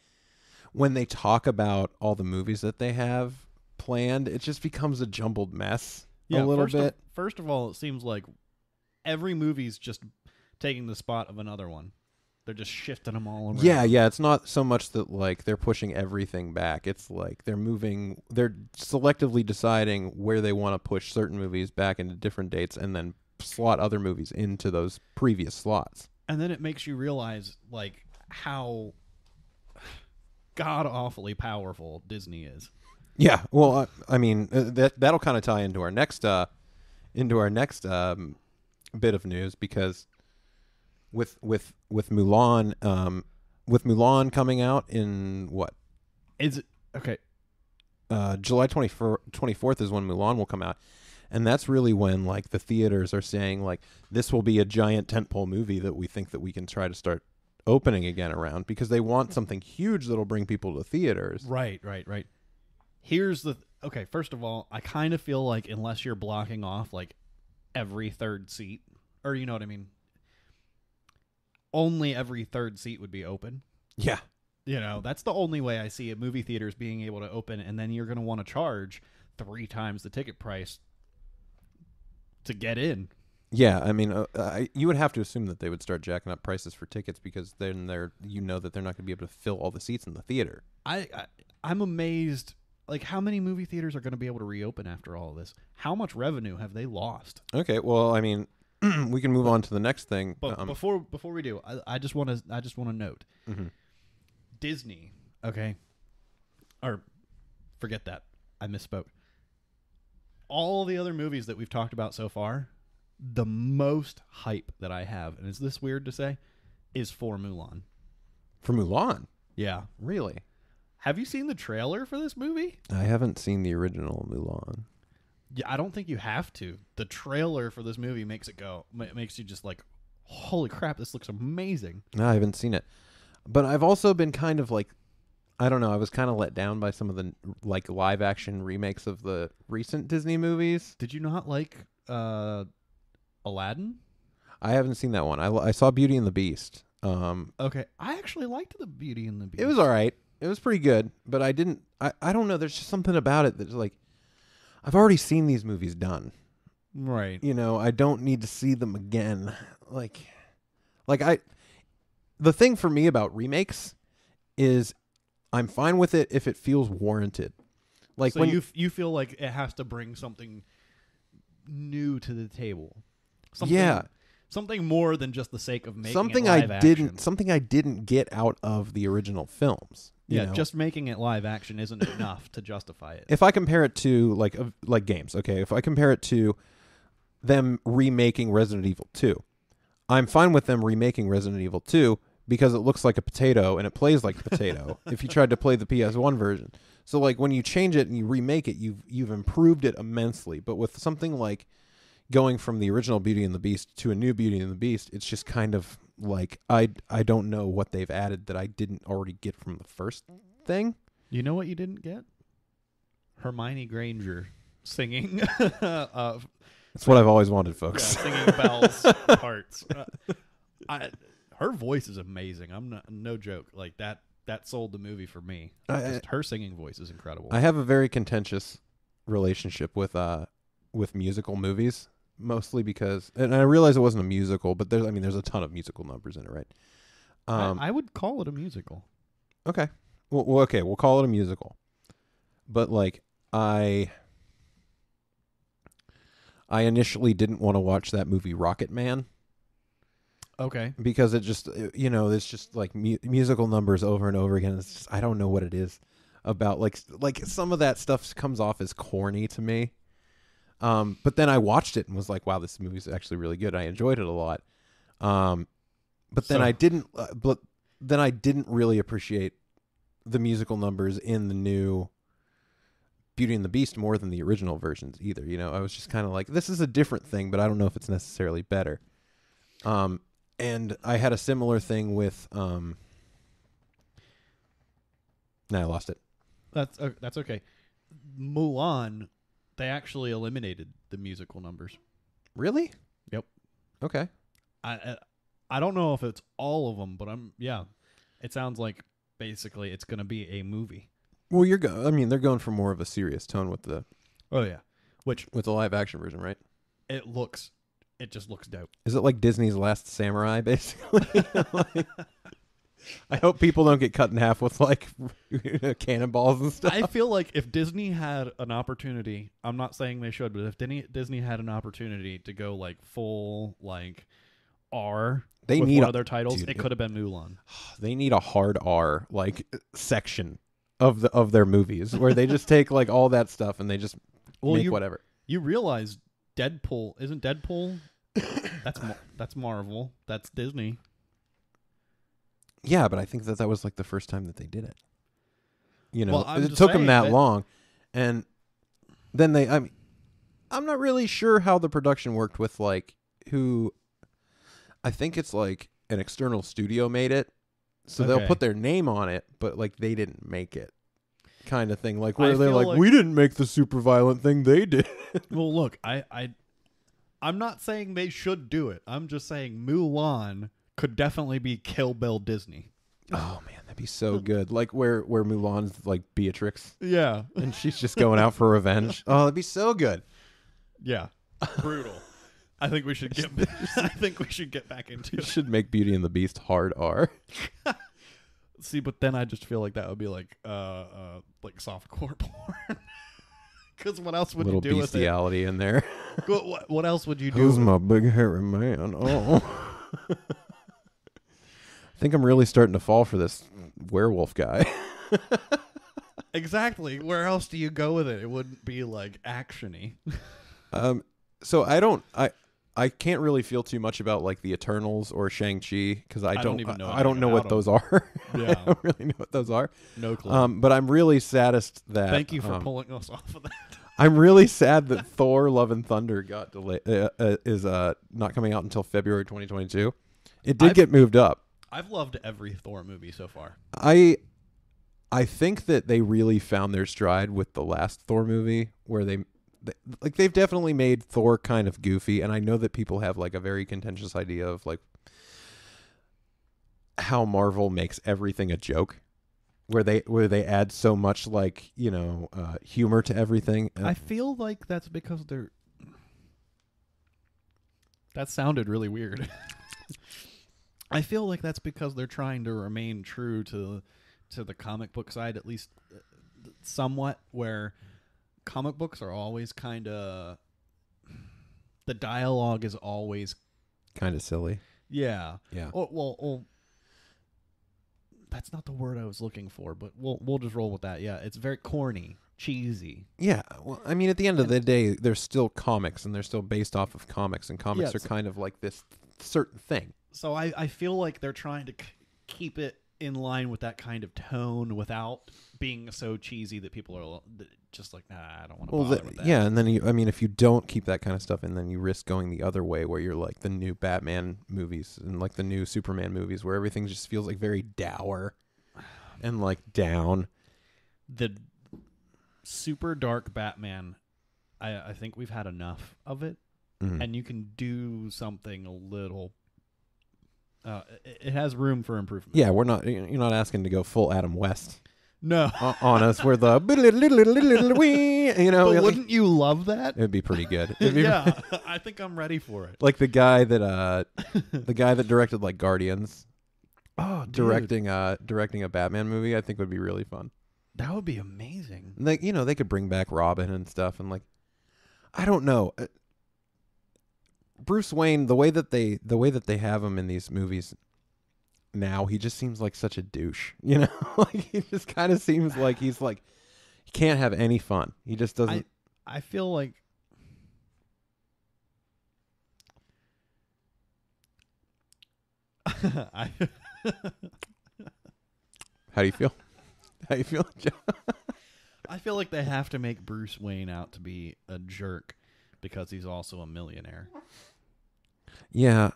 when they talk about all the movies that they have planned, it just becomes a jumbled mess a little bit. First of all, it seems like every movie's just taking the spot of another one. They're just shifting them all around. Yeah. It's not so much that like they're pushing everything back. It's like they're selectively deciding where they want to push certain movies back into different dates and then slot other movies into those previous slots. And then it makes you realize like how god-awfully powerful Disney is. Yeah. Well, I mean, that'll kind of tie into our next bit of news, because with Mulan, coming out in what? Is it okay? July 24th is when Mulan will come out, and that's really when like the theaters are saying like this will be a giant tentpole movie that we think that we can try to start opening again around, because they want something huge that'll bring people to theaters. Right. Here's okay. First of all, I kind of feel like unless you're blocking off like every third seat, or you know what I mean. Only every third seat would be open. Yeah. That's the only way I see it. Movie theaters being able to open, and then you're going to want to charge 3 times the ticket price to get in. Yeah, I mean, you would have to assume that they would start jacking up prices for tickets, because then that they're not going to be able to fill all the seats in the theater. I'm amazed. Like, how many movie theaters are going to be able to reopen after all of this? How much revenue have they lost? Okay, well, I mean, we can move on to the next thing. But before we do, I just want to note, Disney. Okay, or forget that. I misspoke. All the other movies that we've talked about so far, the most hype that I have, and is this weird to say, is for Mulan. For Mulan? Yeah. Really? Have you seen the trailer for this movie? I haven't seen the original Mulan. Yeah, I don't think you have to. The trailer for this movie makes you just like, holy crap, this looks amazing. No, I haven't seen it. But I've also been kind of like, I don't know, I was kind of let down by some of the like live action remakes of the recent Disney movies. Did you not like Aladdin? I haven't seen that one. I saw Beauty and the Beast. Okay, I actually liked the Beauty and the Beast. It was all right. It was pretty good, but I don't know, there's just something about it that's like, I've already seen these movies done. Right. You know, I don't need to see them again. The thing for me about remakes is I'm fine with it if it feels warranted. Like, so when you feel like it has to bring something new to the table. Something more than just the sake of making something it live action. Something I didn't get out of the original films. You know? Just making it live action isn't enough to justify it. If I compare it to like games, okay, if I compare it to them remaking Resident Evil 2, I'm fine with them remaking Resident Evil 2 because it looks like a potato and it plays like a potato if you tried to play the PS1 version. So like when you change it and you remake it, you've improved it immensely. But with something like going from the original Beauty and the Beast to a new Beauty and the Beast, it's just kind of like I don't know what they've added that I didn't already get from the first thing. You know what you didn't get? Hermione Granger singing. That's what I've always wanted, folks. Yeah, singing Belle's parts. Her voice is amazing. No joke. Like that sold the movie for me. Just her singing voice is incredible. I have a very contentious relationship with musical movies, mostly because, and I realize it wasn't a musical, but there's a ton of musical numbers in it, right? I would call it a musical. Okay. Well, okay, we'll call it a musical. But like I initially didn't want to watch that movie Rocket Man. Okay. Because it just, it's just like musical numbers over and over again. It's just, I don't know what it is about. Like some of that stuff comes off as corny to me. But then I watched it and was like, wow, this movie's actually really good. I enjoyed it a lot. But then I didn't really appreciate the musical numbers in the new Beauty and the Beast more than the original versions either. I was just kind of like, this is a different thing, but I don't know if it's necessarily better. And I had a similar thing with, I lost it. That's okay. Mulan, they actually eliminated the musical numbers. Really? Yep. Okay. I don't know if it's all of them, but it sounds like basically it's going to be a movie. Well, they're going for more of a serious tone with the. Oh yeah, with the live action version, right? It just looks dope. Is it like Disney's Last Samurai, basically? I hope people don't get cut in half with like cannonballs and stuff. I feel like if Disney had an opportunity, I'm not saying they should, but if Disney had an opportunity to go like full like R, they with need one of their titles, it could have been Mulan. They need a hard R like section of their movies where they just take like all that stuff and they just make whatever. You realize Deadpool isn't Deadpool? That's Marvel. That's Disney. Yeah, but I think that was like the first time that they did it. It took them that long, and then I'm not really sure how the production worked with like who. I think it's like an external studio made it, so they'll put their name on it, but like they didn't make it, kind of thing. Like where they're like, we didn't make the super violent thing, they did. Well, look, I'm not saying they should do it. I'm just saying Mulan could definitely be Kill Bill Disney. Oh man, that'd be so good. Like where Mulan's like Beatrix. Yeah. And she's just going out for revenge. Oh, that'd be so good. Yeah. Brutal. I think we should get back into it. You should make Beauty and the Beast hard R. See, but then I just feel like that would be like softcore porn. Because what else would you do with it? Little bestiality in there. What else would you do? Who's my big hairy man? Oh. I think I'm really starting to fall for this werewolf guy. Exactly. Where else do you go with it? It wouldn't be like action-y. So I can't really feel too much about like the Eternals or Shang-Chi because I don't even know I don't know what those are. Yeah. I don't really know what those are. No clue. But I'm really saddest that. Thank you for pulling us off of that. I'm really sad that Thor: Love and Thunder got delayed. Is not coming out until February 2022. It did get moved up. I've loved every Thor movie so far. I think that they really found their stride with the last Thor movie, where they've definitely made Thor kind of goofy, and I know that people have like a very contentious idea of like how Marvel makes everything a joke, where they add so much like humor to everything. I feel like that's because they're. That sounded really weird. I feel like that's because they're trying to remain true to the comic book side, at least somewhat, where comic books are always kind of, the dialogue is always kind of silly. Yeah. Yeah. Well, that's not the word I was looking for, but we'll just roll with that. Yeah, it's very corny, cheesy. Yeah. Well, I mean, at the end of the day, they're still comics, and they're still based off of comics, and comics are kind of like this certain thing. So I feel like they're trying to keep it in line with that kind of tone without being so cheesy that people are just like, nah, I don't want to bother with that. Yeah, and then if you don't keep that kind of stuff in, then you risk going the other way, where you're like the new Batman movies and like the new Superman movies, where everything just feels like very dour and like down. The super dark Batman, I think we've had enough of it, and you can do something a little. It has room for improvement. Yeah, you're not asking to go full Adam West. No, on us, where the But wouldn't you love that? It'd be pretty good. Yeah, I think I'm ready for it. Like the guy that directed like Guardians. Oh, dude. Directing a Batman movie, I think would be really fun. That would be amazing. Like they could bring back Robin and stuff, and like I don't know. Bruce Wayne, the way that they have him in these movies now, he just seems like such a douche. Like he just kind of seems like he can't have any fun. He just doesn't. I feel like How do you feel? How you feel, Joe? I feel like they have to make Bruce Wayne out to be a jerk because he's also a millionaire. Yeah.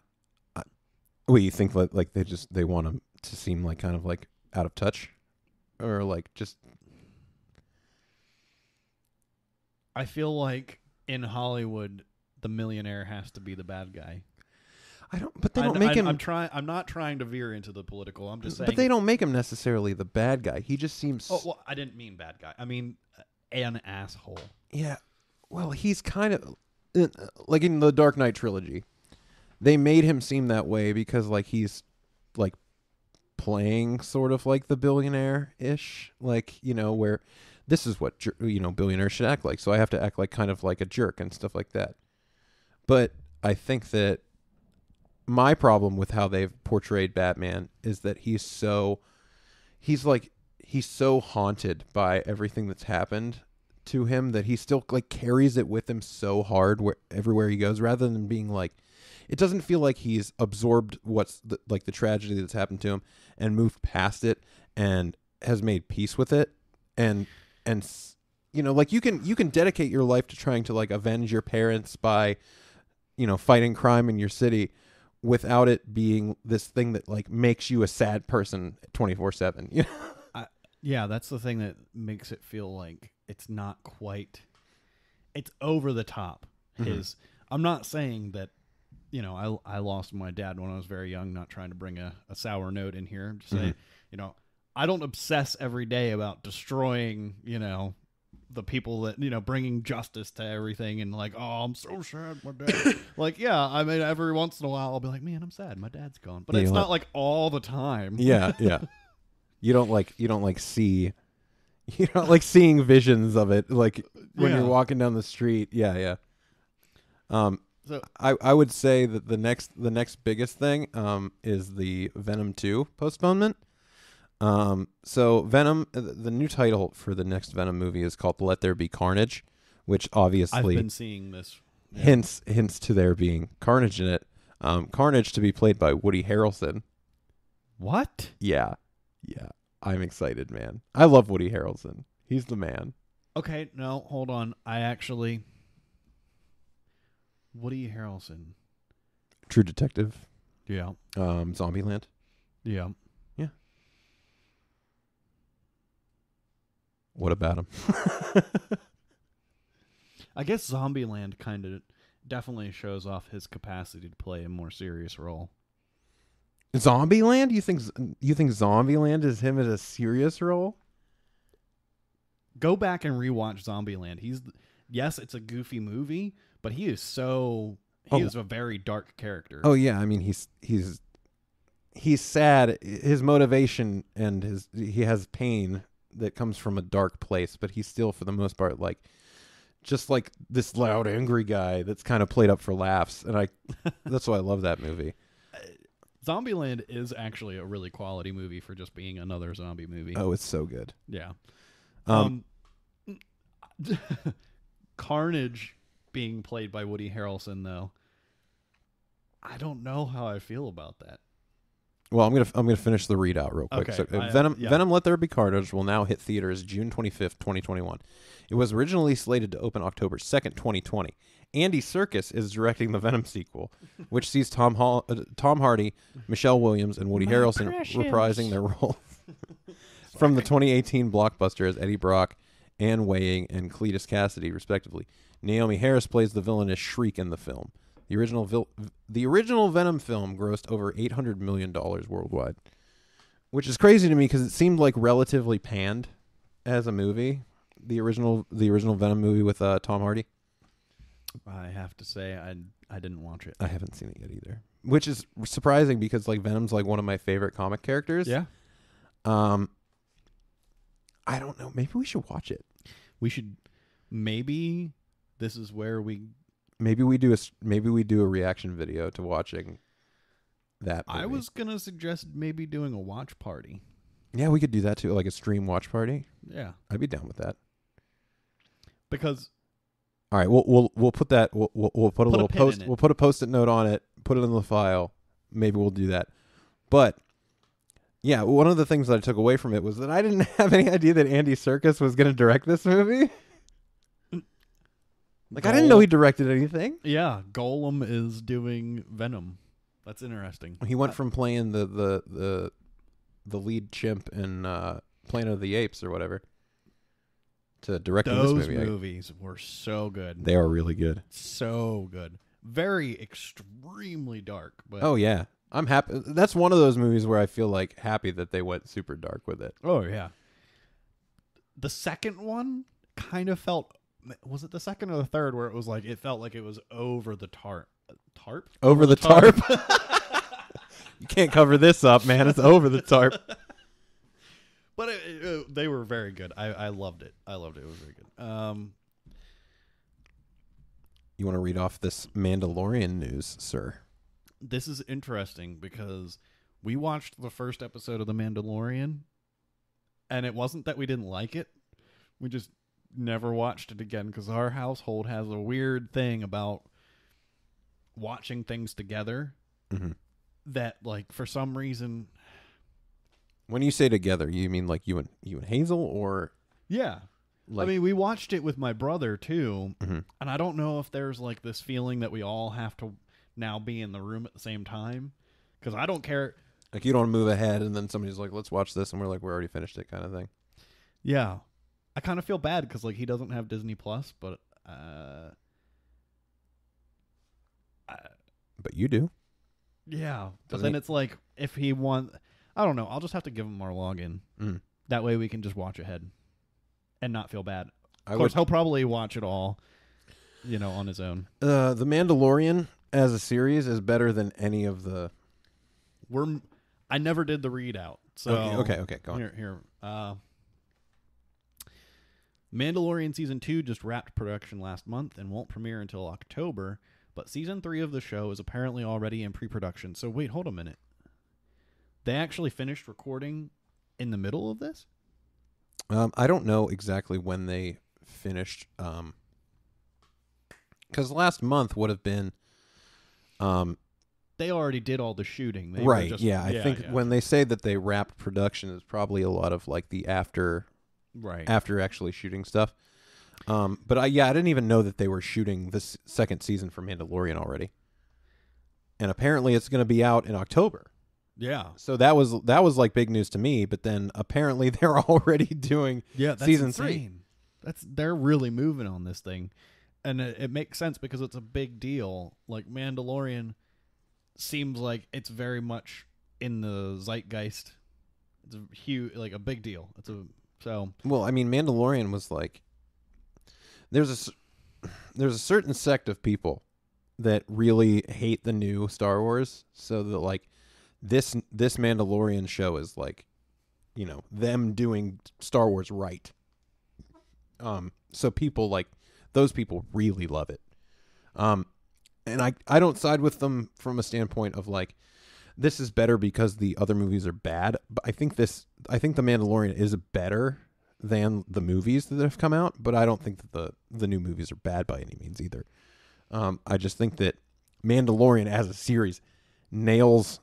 What you think? Like they want him to seem like kind of like out of touch, or like just. I feel like in Hollywood, the millionaire has to be the bad guy. But they don't make him. I'm not trying to veer into the political. I'm just saying. But they don't make him necessarily the bad guy. He just seems. Oh well, I didn't mean bad guy. I mean an asshole. Yeah. Well, he's kind of like in the Dark Knight trilogy. They made him seem that way because like he's like playing sort of like the billionaire-ish, like where this is what billionaires should act like. So I have to act like kind of like a jerk and stuff like that. But I think that my problem with how they've portrayed Batman is that he's so haunted by everything that's happened to him that he still like carries it with him so hard everywhere he goes, rather than being like, it doesn't feel like he's absorbed what's the tragedy that's happened to him and moved past it and has made peace with it. And like you can dedicate your life to trying to like avenge your parents by, fighting crime in your city without it being this thing that like makes you a sad person 24/7. Yeah, that's the thing that makes it feel like it's not quite. It's over the top. I'm not saying that. I lost my dad when I was very young, not trying to bring a sour note in here. I'm just saying, I don't obsess every day about destroying, the people that, bringing justice to everything and like, oh, I'm so sad my dad. Like, yeah, I mean, every once in a while I'll be like, man, I'm sad. My dad's gone. But it's not like all the time. Yeah, yeah. You don't see, seeing visions of it like when you're walking down the street. Yeah, yeah. So I would say that the next biggest thing is the Venom 2 postponement. So Venom, the new title for the next Venom movie is called Let There Be Carnage, which obviously I've been seeing this Yeah. Hints to there being Carnage in it. Carnage to be played by Woody Harrelson. What? Yeah. I'm excited, man. I love Woody Harrelson. He's the man. Okay, no, hold on. Woody Harrelson. True Detective. Yeah. Zombieland. Yeah. Yeah. What about him? I guess Zombieland kind of definitely shows off his capacity to play a more serious role. Zombieland? You think Zombieland is him in a serious role? Go back and rewatch Zombieland. Yes, it's a goofy movie, but he is a very dark character. Oh yeah, I mean he's sad. His motivation and he has pain that comes from a dark place, but he's still for the most part like just like this loud angry guy that's kind of played up for laughs, and that's why I love that movie. Zombieland is actually a really quality movie for just being another zombie movie. Oh, it's so good. Yeah. Carnage being played by Woody Harrelson, though, I don't know how I feel about that. Well, I'm gonna finish the readout real quick. Okay, So, Venom: Let There Be Carnage will now hit theaters June 25th, 2021. It was originally slated to open October 2nd, 2020. Andy Serkis is directing the Venom sequel, which sees Tom Hardy, Michelle Williams, and Woody Harrelson reprising their roles from the 2018 blockbuster as Eddie Brock, Anne Weying, and Cletus Cassidy, respectively. Naomi Harris plays the villainous Shriek in the film. The original Venom film grossed over $800 million worldwide, which is crazy to me because it seemed like relatively panned as a movie. The original Venom movie with Tom Hardy. I have to say, I didn't watch it. I haven't seen it yet either, which is surprising because like Venom's like one of my favorite comic characters. Yeah. I don't know. Maybe we should watch it. We should. Maybe this is where we. Maybe we do a reaction video to watching that movie. I was gonna suggest maybe doing a watch party. Yeah, we could do that too, like a stream watch party. Yeah, I'd be down with that. Because. All right, we'll put that. We'll put a little post. We'll put a post-it note on it. Put it in the file. Maybe we'll do that. But yeah, one of the things that I took away from it was that I didn't have any idea that Andy Serkis was going to direct this movie. Like I didn't know he directed anything. Yeah, Golem is doing Venom. That's interesting. He went from playing the lead chimp in Planet of the Apes or whatever to directing this movie. Those movies were so good. They are really good. So good. Very extremely dark. But oh yeah, I'm happy. That's one of those movies where I feel like happy that they went super dark with it. Oh yeah. The second one kind of felt. Was it the second or the third where it felt like it was over the tarp? Over the tarp? You can't cover this up, man. It's over the tarp. But they were very good. I loved it. It was very good. You want to read off this Mandalorian news, sir? This is interesting because we watched the first episode of The Mandalorian, and it wasn't that we didn't like it. We just never watched it again because our household has a weird thing about watching things together that, like, for some reason... When you say together, you mean like you and Hazel, or yeah? Like, I mean, we watched it with my brother too, and I don't know if there's like this feeling that we all have to now be in the room at the same time because I don't care. Like you don't move ahead, and then somebody's like, "Let's watch this," and we're like, "We're already finished it," kind of thing. Yeah, I kind of feel bad because like he doesn't have Disney Plus, but you do. Yeah, but then it's like if he wants. I don't know. I'll just have to give him our login. That way we can just watch ahead and not feel bad. Of course, he'll probably watch it all, on his own. The Mandalorian as a series is better than any of the... I never did the readout. So Okay, go on. Here. Mandalorian Season 2 just wrapped production last month and won't premiere until October, but Season 3 of the show is apparently already in pre-production. So wait, hold a minute. They actually finished recording in the middle of this? I don't know exactly when they finished Because last month would have been, they already did all the shooting. They right? Just, I think when they say that they wrapped production, it's probably a lot of like the after actually shooting stuff. But I didn't even know that they were shooting this second season for Mandalorian already, and apparently it's going to be out in October. Yeah. So that was like big news to me. But then apparently they're already doing season insane. 3. They're really moving on this thing, and it makes sense because it's a big deal. Like Mandalorian seems like it's very much in the zeitgeist. It's a huge, like a big deal. Well, I mean, Mandalorian was like, there's a certain sect of people that really hate the new Star Wars, so that like this Mandalorian show is like, them doing Star Wars right. So people like those people really love it. And I don't side with them from a standpoint of like, this is better because the other movies are bad. But I think The Mandalorian is better than the movies that have come out, but I don't think that the new movies are bad by any means either. I just think that Mandalorian as a series nails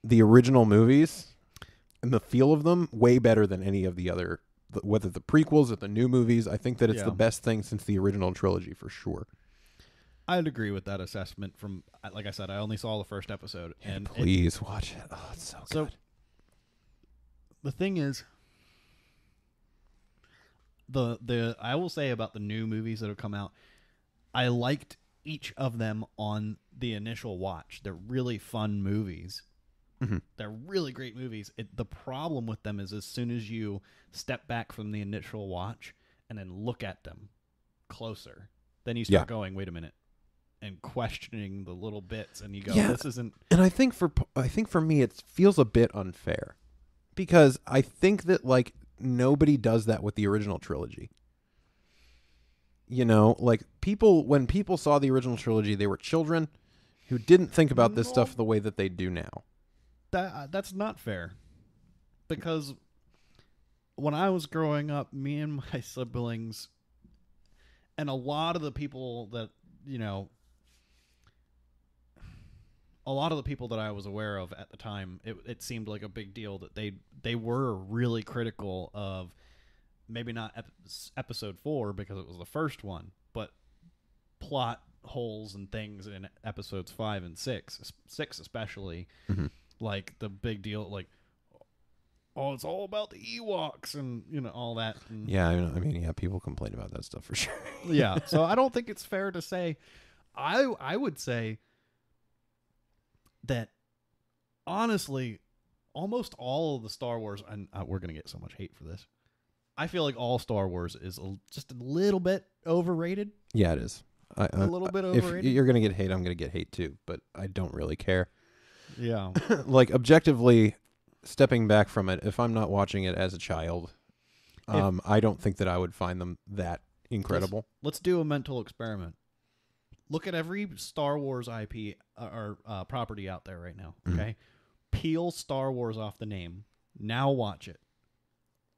the original movies and the feel of them way better than any of the other, whether the prequels or the new movies. I think that it's the best thing since the original trilogy for sure. I'd agree with that assessment. From, like I said, I only saw the first episode, and please watch it. Oh, it's so good. The thing is, I will say about the new movies that have come out, I liked each of them on the initial watch. They're really fun movies. Mm-hmm. They're really great movies. The problem with them is as soon as you step back from the initial watch and then look at them closer, then you start going, wait a minute, and questioning the little bits, and you go, this isn't. And I think for me, it feels a bit unfair because I think that like nobody does that with the original trilogy. Like when people saw the original trilogy, they were children who didn't think about this stuff the way that they do now. That's not fair, because when I was growing up, me and my siblings, and a lot of the people that I was aware of at the time, it seemed like a big deal that they were really critical of, maybe not episode 4 because it was the first one, but plot holes and things in episodes 5 and 6 especially. Mm-hmm. Like the big deal, like, it's all about the Ewoks and all that. And, people complain about that stuff for sure. Yeah, so I don't think it's fair to say. I would say that honestly, almost all of the Star Wars, and we're gonna get so much hate for this, I feel like all Star Wars is just a little bit overrated. Yeah, it is. A little bit overrated. If you're gonna get hate, I'm gonna get hate too, but I don't really care. Yeah. Like objectively, stepping back from it, if I'm not watching it as a child, I don't think that I would find them that incredible. Let's do a mental experiment. Look at every Star Wars IP or property out there right now. Okay, mm-hmm. Peel Star Wars off the name. Now watch it.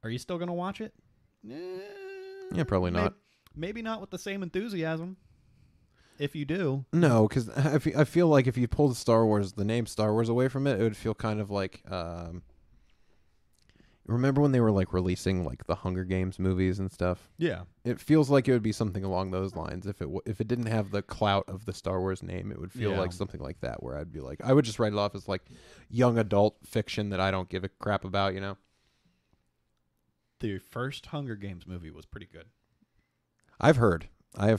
Are you still gonna watch it? Yeah, probably not. Maybe not with the same enthusiasm. If you do, no, because I feel like if you pull the name Star Wars away from it, it would feel kind of like. Remember when they were like releasing like the Hunger Games movies and stuff? Yeah, it feels like it would be something along those lines. If it didn't have the clout of the Star Wars name, it would feel like something like that, where I'd be like, I would just write it off as like young adult fiction that I don't give a crap about. The first Hunger Games movie was pretty good. I have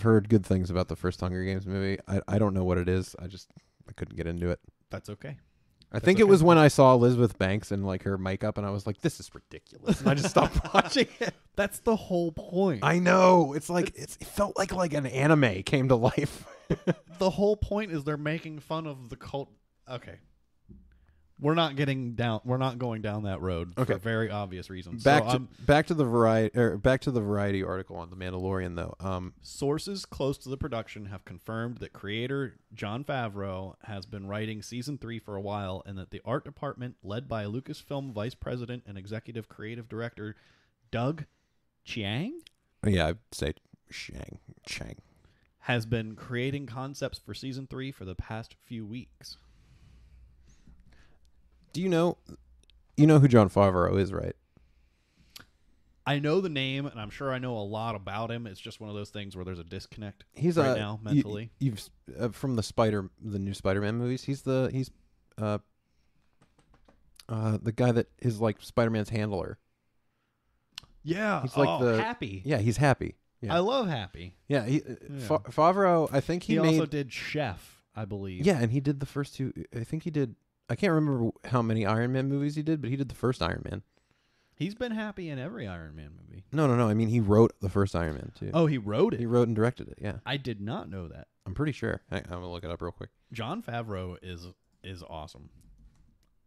heard good things about the first Hunger Games movie. I don't know what it is. I couldn't get into it. That's okay. I think it was when I saw Elizabeth Banks and like her makeup, and I was like, "This is ridiculous," and I just stopped watching it. That's the whole point. I know. It's like it felt like an anime came to life. The whole point is they're making fun of the cult. Okay, we're not going down that road for very obvious reasons. Back to the Variety article on The Mandalorian, though. Sources close to the production have confirmed that creator Jon Favreau has been writing season 3 for a while, and that the art department, led by Lucasfilm Vice President and Executive Creative Director Doug Chiang, yeah, I'd say Chang, has been creating concepts for season 3 for the past few weeks. Do you know who Jon Favreau is, right? I know the name, and I'm sure I know a lot about him. It's just one of those things where there's a disconnect He's right now mentally. You've from the new Spider-Man movies. He's the guy that is like Spider-Man's handler. Yeah, he's like Happy. Yeah, he's Happy. Yeah. I love Happy. Yeah, Favreau. I think he also did Chef, I believe. Yeah, and he did the first 2. I think he did. I can't remember how many Iron Man movies he did, but he did the first Iron Man. He's been Happy in every Iron Man movie. No. I mean, he wrote the first Iron Man too. Oh, he wrote it. He wrote and directed it. Yeah, I did not know that. I'm pretty sure. I'm gonna look it up real quick. Jon Favreau is awesome.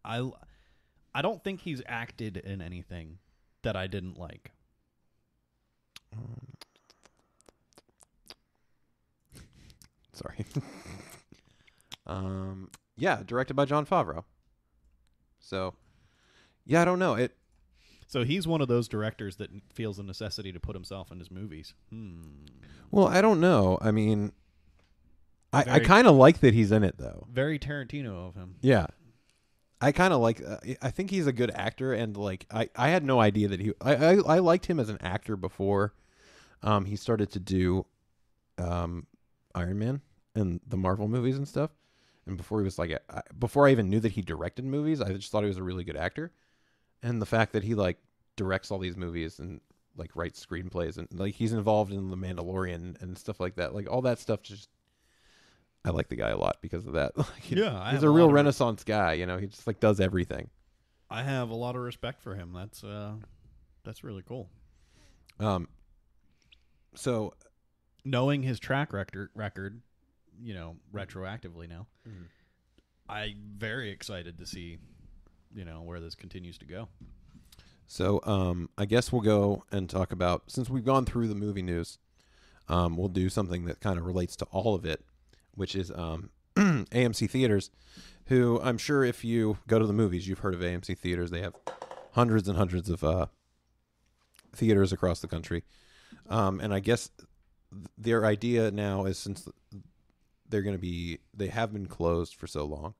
I don't think he's acted in anything that I didn't like. Sorry. Yeah, directed by Jon Favreau. So, yeah, I don't know it. So he's one of those directors that feels the necessity to put himself in his movies. Well, I don't know. I mean, I kind of like that he's in it, though. Very Tarantino of him. Yeah. I kind of like. I think he's a good actor, and like I had no idea that I liked him as an actor before. He started to do, Iron Man and the Marvel movies and stuff, and before he was like before I even knew that he directed movies, I just thought he was a really good actor, and the fact that he like directs all these movies and like writes screenplays and like he's involved in the Mandalorian and stuff like that, like all that stuff just. I like the guy a lot because of that. He's a real Renaissance guy. You know, he just like does everything. I have a lot of respect for him. That's really cool. So knowing his track record, you know, retroactively now, I'm very excited to see, you know, where this continues to go. So I guess we'll go and talk about, since we've gone through the movie news, we'll do something that kind of relates to all of it, which is AMC Theaters, who I'm sure if you go to the movies, you've heard of AMC Theaters. They have hundreds and hundreds of theaters across the country. And I guess their idea now is, since they have been closed for so long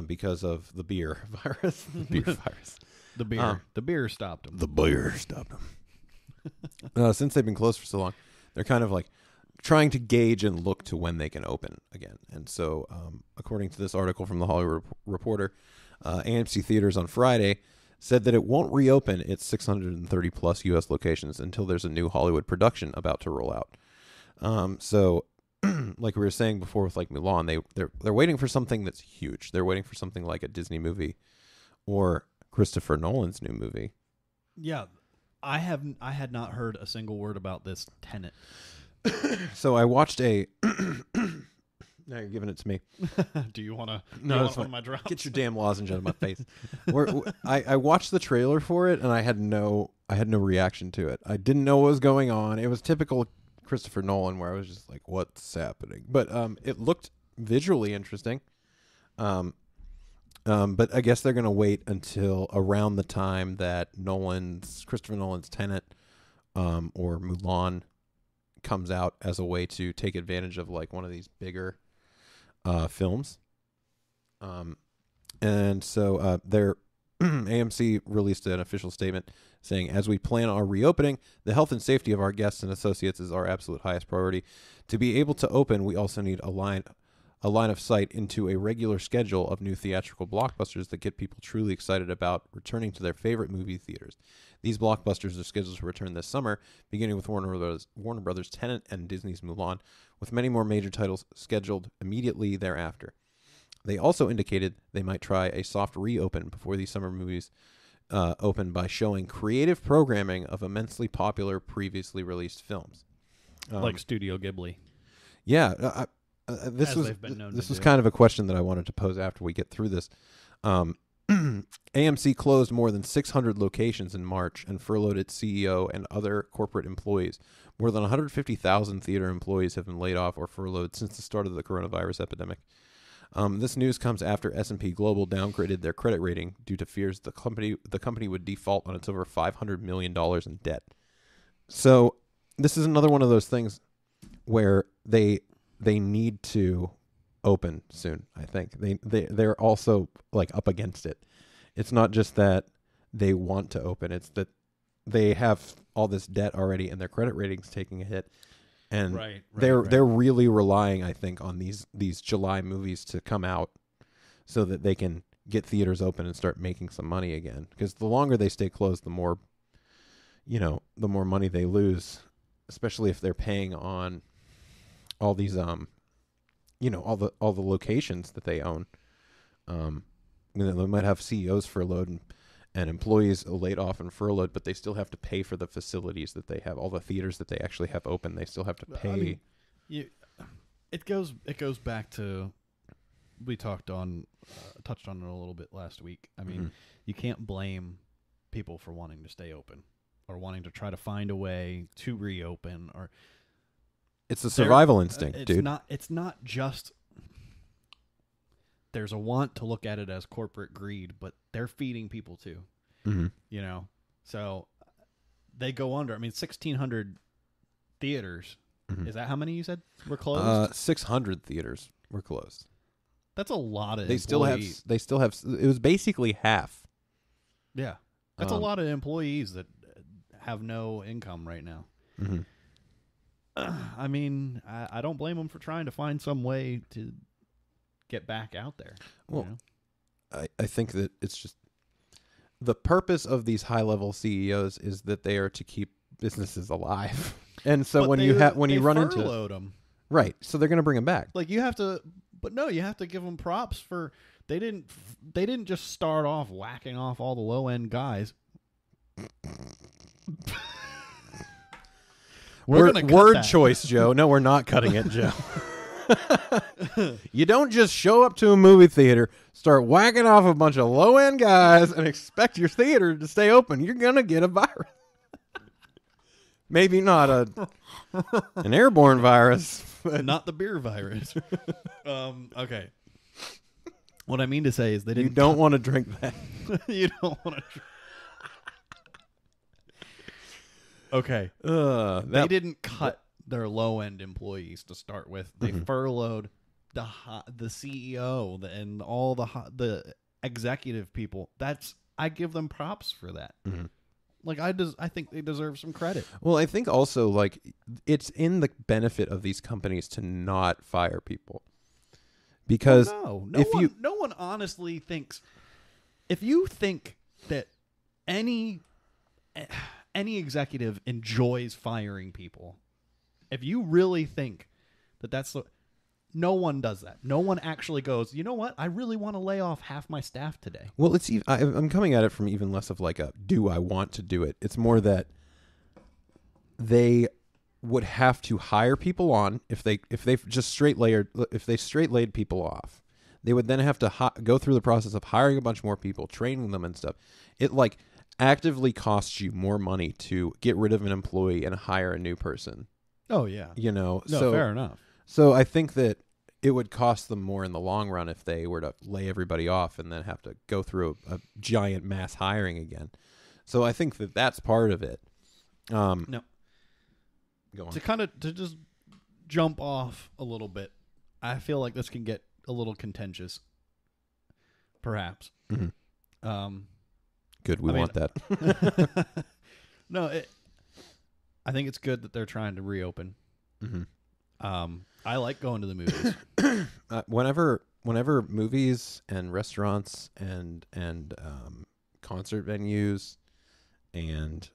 because of the beer virus. The beer stopped them. The beer stopped them. Since they've been closed for so long, they're kind of like trying to gauge and look to when they can open again. And so, according to this article from the Hollywood Reporter, AMC Theaters on Friday said that it won't reopen its 630 plus U.S. locations until there's a new Hollywood production about to roll out. So, like we were saying before with like Mulan, they're waiting for something that's huge. They're waiting for something like a Disney movie or Christopher Nolan's new movie. Yeah, I had not heard a single word about this Tenet. So I watched a. Now you're giving it to me. Do you want to? No, one of my drops? Get your damn lozenge out of my face. I watched the trailer for it and I had no reaction to it. I didn't know what was going on. It was typical Christopher Nolan, where I was just like, "What's happening?" But it looked visually interesting. But I guess they're gonna wait until around the time that Christopher Nolan's Tenet, or Mulan, comes out as a way to take advantage of like one of these bigger films. And so their AMC released an official statement saying, "As we plan our reopening, the health and safety of our guests and associates is our absolute highest priority. To be able to open, we also need a line of sight into a regular schedule of new theatrical blockbusters that get people truly excited about returning to their favorite movie theaters. These blockbusters are scheduled to return this summer, beginning with Warner Brothers' Tenet and Disney's Mulan, with many more major titles scheduled immediately thereafter. They also indicated they might try a soft reopen before these summer movies open by showing creative programming of immensely popular previously released films." Like Studio Ghibli. Yeah, this was kind of a question that I wanted to pose after we get through this. AMC closed more than 600 locations in March and furloughed its CEO and other corporate employees. More than 150,000 theater employees have been laid off or furloughed since the start of the coronavirus epidemic. This news comes after S&P Global downgraded their credit rating due to fears the company would default on its over $500 million in debt. So this is another one of those things where they need to open soon. I think they're also like up against it. It's not just that they want to open; it's that they have all this debt already, and their credit rating's taking a hit. And they're really relying, I think, on these July movies to come out so that they can get theaters open and start making some money again. Because the longer they stay closed, the more money they lose, especially if they're paying on all these all the locations that they own. They might have CEOs furloughed and employees laid off and furloughed, but they still have to pay for the facilities that they have, all the theaters that they actually have open. They still have to pay. I mean, it goes back to, we touched on it a little bit last week. I mean, you can't blame people for wanting to stay open or wanting to try to find a way to reopen. Or it's a survival instinct, dude. It's not just. There's a want to look at it as corporate greed, but they're feeding people too. So they go under. I mean, 1,600 theaters. Is that how many you said were closed? 600 theaters were closed. That's a lot of. They still have. It was basically half. Yeah, that's a lot of employees that have no income right now. I mean, I don't blame them for trying to find some way to get back out there. Well, I think that it's just the purpose of these high-level CEOs is that they are to keep businesses alive. And so when you run into them, right, so they're going to bring them back. Like you have to give them props for they didn't just start off whacking off all the low-end guys. Word choice, Joe. No, we're not cutting it, Joe. You don't just show up to a movie theater, start whacking off a bunch of low-end guys, and expect your theater to stay open. You're going to get a virus. Maybe not an airborne virus. Not the beer virus. Okay. What I mean to say is they didn't. You don't want to drink that. You don't want to drink. Okay. They didn't cut their low-end employees to start with. They furloughed the CEO and all the executive people. I give them props for that. Like I think they deserve some credit. Well, I think also like it's in the benefit of these companies to not fire people. Because no one honestly thinks, if you think that any executive enjoys firing people, if you really think that's no one does that. No one actually goes, you know what? I really want to lay off half my staff today. Well, I'm coming at it from even less of like a do I want to do it. It's more that they would have to hire people on if they straight laid people off. They would then have to go through the process of hiring a bunch more people, training them and stuff. It like actively costs you more money to get rid of an employee and hire a new person. Oh yeah. Fair enough. So I think that it would cost them more in the long run if they were to lay everybody off and then have to go through a giant mass hiring again. So I think that that's part of it. No. Go on. To just jump off a little bit, I feel like this can get a little contentious, perhaps. Good. We want that. No, I think it's good that they're trying to reopen. I like going to the movies. Whenever movies and restaurants and concert venues and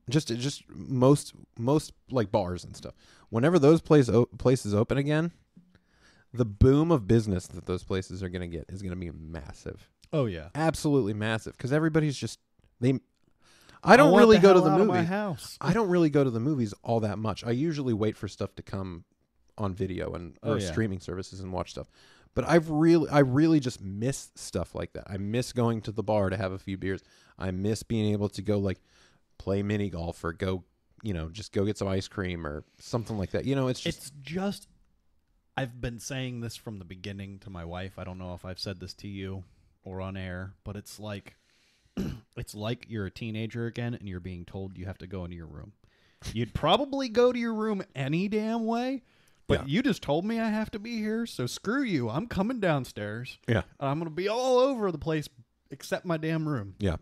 just most like bars and stuff, whenever those places open again, the boom of business that those places are going to get is going to be massive. Oh yeah, absolutely massive, because everybody's just I don't really go to the movies. I don't really go to the movies all that much. I usually wait for stuff to come on video or streaming services and watch stuff. But I really just miss stuff like that. I miss going to the bar to have a few beers. I miss being able to go like play mini golf or just go get some ice cream or something like that. It's just I've been saying this from the beginning to my wife. I don't know if I've said this to you or on air, but it's like you're a teenager again and you're being told you have to go into your room. You'd probably go to your room any damn way, but Yeah. you just told me I have to be here, so screw you. I'm coming downstairs. Yeah. I'm going to be all over the place except my damn room. Yeah.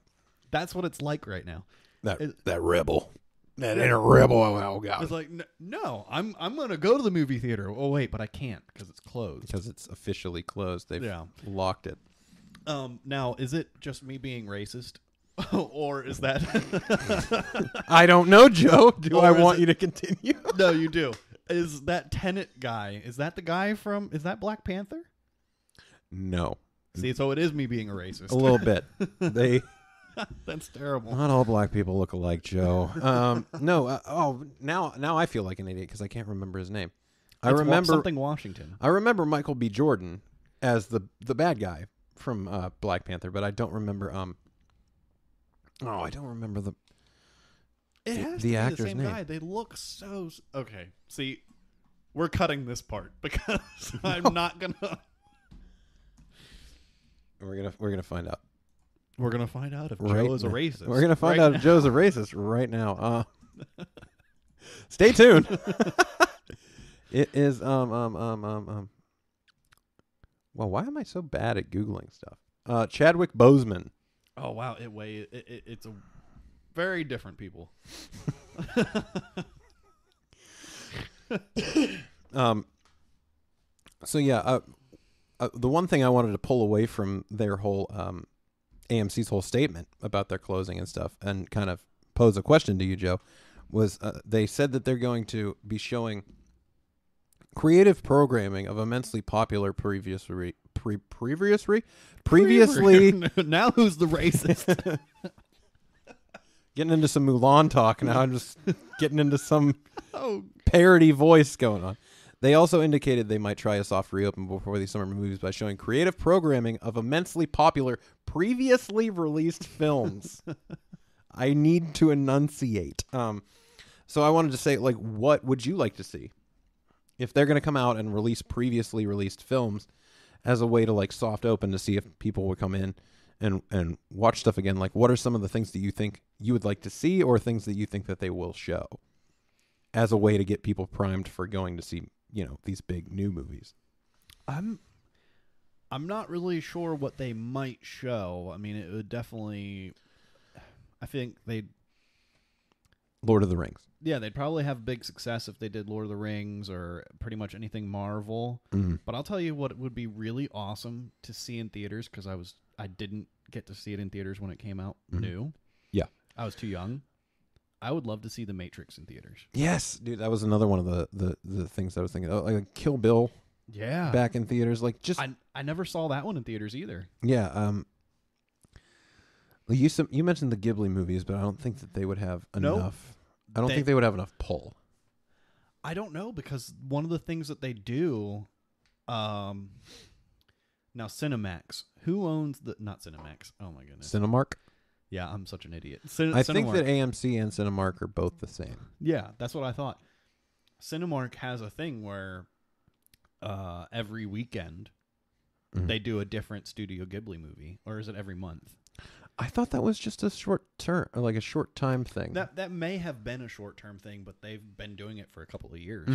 That's what it's like right now. That rebel. That inner rebel. Oh, God. It's like, no, I'm going to go to the movie theater. Oh, wait, but I can't because it's closed. Because it's officially closed. They've Yeah. locked it. Now, is it just me being racist? Or is that... I don't know, Joe. Do Or I is want it- you to continue? No, you do. Is that Tenet guy, is that the guy from... Is that Black Panther? No. See, so it is me being a racist. A little bit. That's terrible. Not all black people look alike, Joe. No. Now I feel like an idiot because I can't remember his name. I remember something Washington. I remember Michael B. Jordan as the bad guy from Black Panther, but I don't remember. I don't remember It has the to be actor's the same name. guy. They look so... Okay, see, we're cutting this part because I'm not gonna... We're gonna find out. We're gonna find out if Right Joe is a now. racist. We're gonna find right out now. if Joe's a racist right now. Stay tuned. It is Well, why am I so bad at Googling stuff? Chadwick Boseman. Oh wow! It's a very different people. So yeah, the one thing I wanted to pull away from their whole AMC's whole statement about their closing and stuff, and kind of pose a question to you, Joe, was they said that they're going to be showing creative programming of immensely popular previously. Now who's the racist? Getting into some Mulan talk now. I'm just getting into some Oh, parody voice going on. They also indicated they might try a soft reopen before these summer movies by showing creative programming of immensely popular previously released films. I need to enunciate. So I wanted to say, like, what would you like to see if they're going to come out and release previously released films as a way to like soft open to see if people would come in and watch stuff again? Like, what are some of the things that you think you would like to see, or things that you think that they will show as a way to get people primed for going to see, these big new movies? I'm not really sure what they might show. I mean, it would definitely... I think Lord of the Rings. Yeah, they'd probably have big success if they did Lord of the Rings or pretty much anything Marvel. Mm-hmm. But I'll tell you what would be really awesome to see in theaters, because I didn't get to see it in theaters when it came out new. Yeah. I was too young. I would love to see The Matrix in theaters. Yes, dude, that was another one of the things I was thinking. Like Kill Bill Yeah. back in theaters. Like, just I never saw that one in theaters either. yeah. You mentioned the Ghibli movies, but I don't think that they would have Nope. enough. I don't think they would have enough pull. I don't know, because one of the things that they do, now Cinemax, who owns not Cinemax? Oh my goodness. Cinemark? Yeah, I'm such an idiot. I think Cinemark. that AMC and Cinemark are both the same. Yeah, that's what I thought. Cinemark has a thing where every weekend they do a different Studio Ghibli movie, or is it every month? I thought that was just a short term, or like a short time thing. That may have been a short-term thing, but they've been doing it for a couple of years.